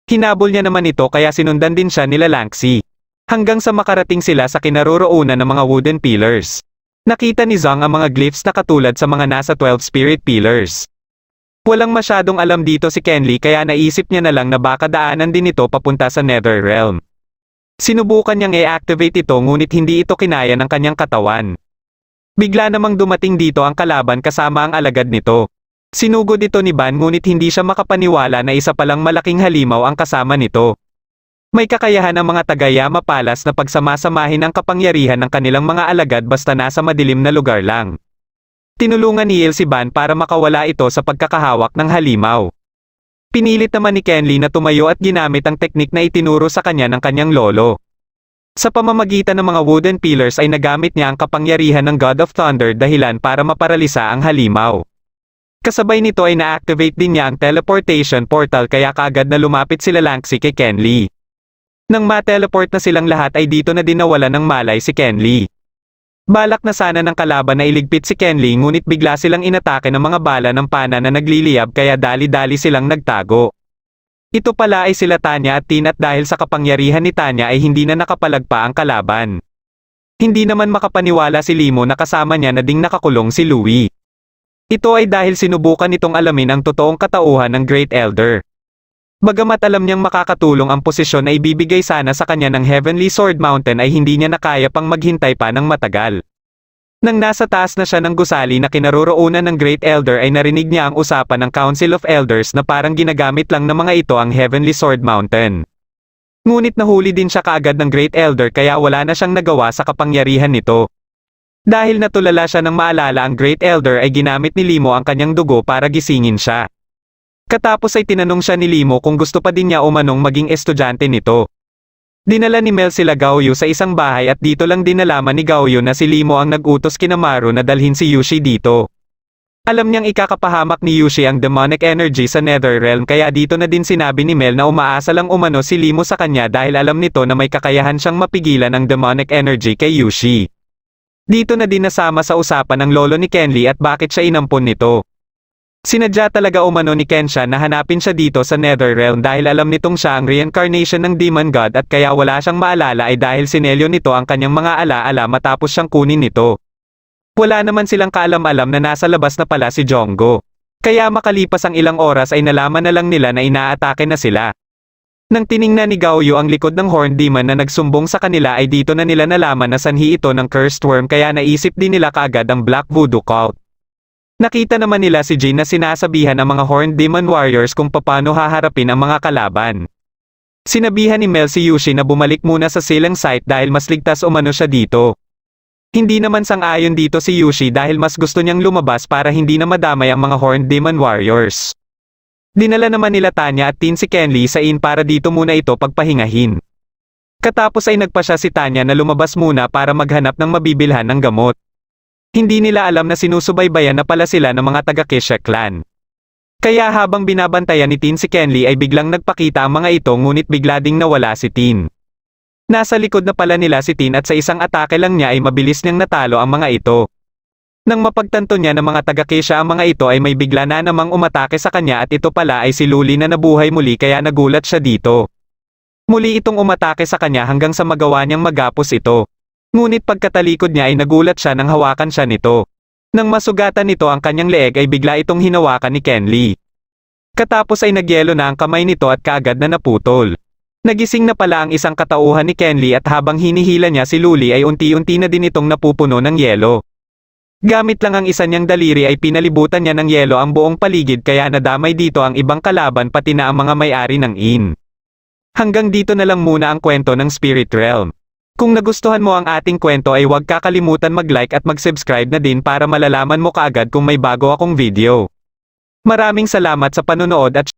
Hinabol niya naman ito kaya sinundan din siya nila Lanxi. Hanggang sa makarating sila sa kinaroroonan ng mga wooden pillars. Nakita ni Zhang ang mga glyphs na katulad sa mga nasa 12 spirit pillars. Walang masyadong alam dito si Kenli kaya naisip niya na lang na baka daanan din ito papunta sa Netherrealm. Sinubukan niyang i-activate ito ngunit hindi ito kinaya ng kanyang katawan. Bigla namang dumating dito ang kalaban kasama ang alagad nito. Sinugod ito ni Ban ngunit hindi siya makapaniwala na isa palang malaking halimaw ang kasama nito. May kakayahan ang mga Tagayama Palace na pagsamasamahin ang kapangyarihan ng kanilang mga alagad basta nasa madilim na lugar lang. Tinulungan ni Yel si Ban para makawala ito sa pagkakahawak ng halimaw. Pinilit naman ni Kenli na tumayo at ginamit ang teknik na itinuro sa kanya ng kanyang lolo. Sa pamamagitan ng mga wooden pillars ay nagamit niya ang kapangyarihan ng God of Thunder dahilan para maparalisa ang halimaw. Kasabay nito ay na-activate din niya ang teleportation portal kaya kaagad na lumapit sila Lanxi kay Kenli. Nang ma-teleport na silang lahat ay dito na din nawalan ng malay si Kenli. Balak na sana ng kalaban na iligpit si Kenli ngunit bigla silang inatake ng mga bala ng pana na nagliliyab kaya dali-dali silang nagtago. Ito pala ay sila Tanya at Tin at dahil sa kapangyarihan ni Tanya ay hindi na nakapalagpa ang kalaban. Hindi naman makapaniwala si Limo na kasama niya na ding nakakulong si Louie. Ito ay dahil sinubukan nitong alamin ang totoong katauhan ng Great Elder. Bagamat alam niyang makakatulong ang posisyon na ibibigay sana sa kanya ng Heavenly Sword Mountain ay hindi niya nakaya pang maghintay pa ng matagal. Nang nasa taas na siya ng gusali na kinaroroonan ng Great Elder ay narinig niya ang usapan ng Council of Elders na parang ginagamit lang ng mga ito ang Heavenly Sword Mountain. Ngunit nahuli din siya kaagad ng Great Elder kaya wala na siyang nagawa sa kapangyarihan nito. Dahil natulala siya nang maalala ang Great Elder ay ginamit ni Limo ang kanyang dugo para gisingin siya. Katapos ay tinanong siya ni Limo kung gusto pa din niya umanong maging estudyante nito. Dinala ni Mel sila Gaoyu sa isang bahay at dito lang din nalaman ni Gaoyu na si Limo ang nag-utos kina Maru na dalhin si Yushi dito. Alam niyang ikakapahamak ni Yushi ang demonic energy sa Netherrealm kaya dito na din sinabi ni Mel na umaasa lang umano si Limo sa kanya dahil alam nito na may kakayahan siyang mapigilan ang demonic energy kay Yushi. Dito na din nasama sa usapan ang lolo ni Kenli at bakit siya inampon nito. Sinadya talaga umano ni Kensha na hanapin siya dito sa Netherrealm dahil alam nitong siya ang reincarnation ng Demon God at kaya wala siyang maalala ay dahil sinelyo nito ang kanyang mga alaala matapos siyang kunin nito. Wala naman silang kaalam-alam na nasa labas na pala si Jonggo. Kaya makalipas ang ilang oras ay nalaman na lang nila na inaatake na sila. Nang tiningnan ni Gaoyu ang likod ng Horned Demon na nagsumbong sa kanila ay dito na nila nalaman na sanhi ito ng Cursed Worm kaya naisip din nila kaagad ang Black Voodoo Cult. Nakita naman nila si Jin na sinasabihan ang mga Horned Demon Warriors kung paano haharapin ang mga kalaban. Sinabihan ni Mel si Yushi na bumalik muna sa silang site dahil mas ligtas umano siya dito. Hindi naman sang-ayon dito si Yushi dahil mas gusto niyang lumabas para hindi na madamay ang mga Horned Demon Warriors. Dinala naman nila Tanya at Tin si Kenli sa inn para dito muna ito pagpahingahin. Katapos ay nagpa siya si Tanya na lumabas muna para maghanap ng mabibilhan ng gamot. Hindi nila alam na sinusubaybayan na pala sila ng mga taga-Kisha clan. Kaya habang binabantayan ni Tin si Kenli ay biglang nagpakita ang mga ito ngunit bigla ding nawala si Tin. Nasa likod na pala nila si Tin at sa isang atake lang niya ay mabilis niyang natalo ang mga ito. Nang mapagtanto niya na mga taga-Kisha ang mga ito ay may bigla na namang umatake sa kanya at ito pala ay si Luli na nabuhay muli kaya nagulat siya dito. Muli itong umatake sa kanya hanggang sa magawa niyang magapos ito. Ngunit pagkatalikod niya ay nagulat siya nang hawakan siya nito. Nang masugatan nito ang kanyang leeg ay bigla itong hinawakan ni Kenli. Katapos ay nagyelo na ang kamay nito at kaagad na naputol. Nagising na pala ang isang katauhan ni Kenli at habang hinihila niya si Luli ay unti-unti na din itong napupuno ng yelo. Gamit lang ang isa niyang daliri ay pinalibutan niya ng yelo ang buong paligid kaya nadamay dito ang ibang kalaban pati na ang mga may-ari ng inn. Hanggang dito na lang muna ang kwento ng Spirit Realm. Kung nagustuhan mo ang ating kwento ay huwag kakalimutan mag-like at mag-subscribe na din para malalaman mo kaagad kung may bago akong video. Maraming salamat sa panonood at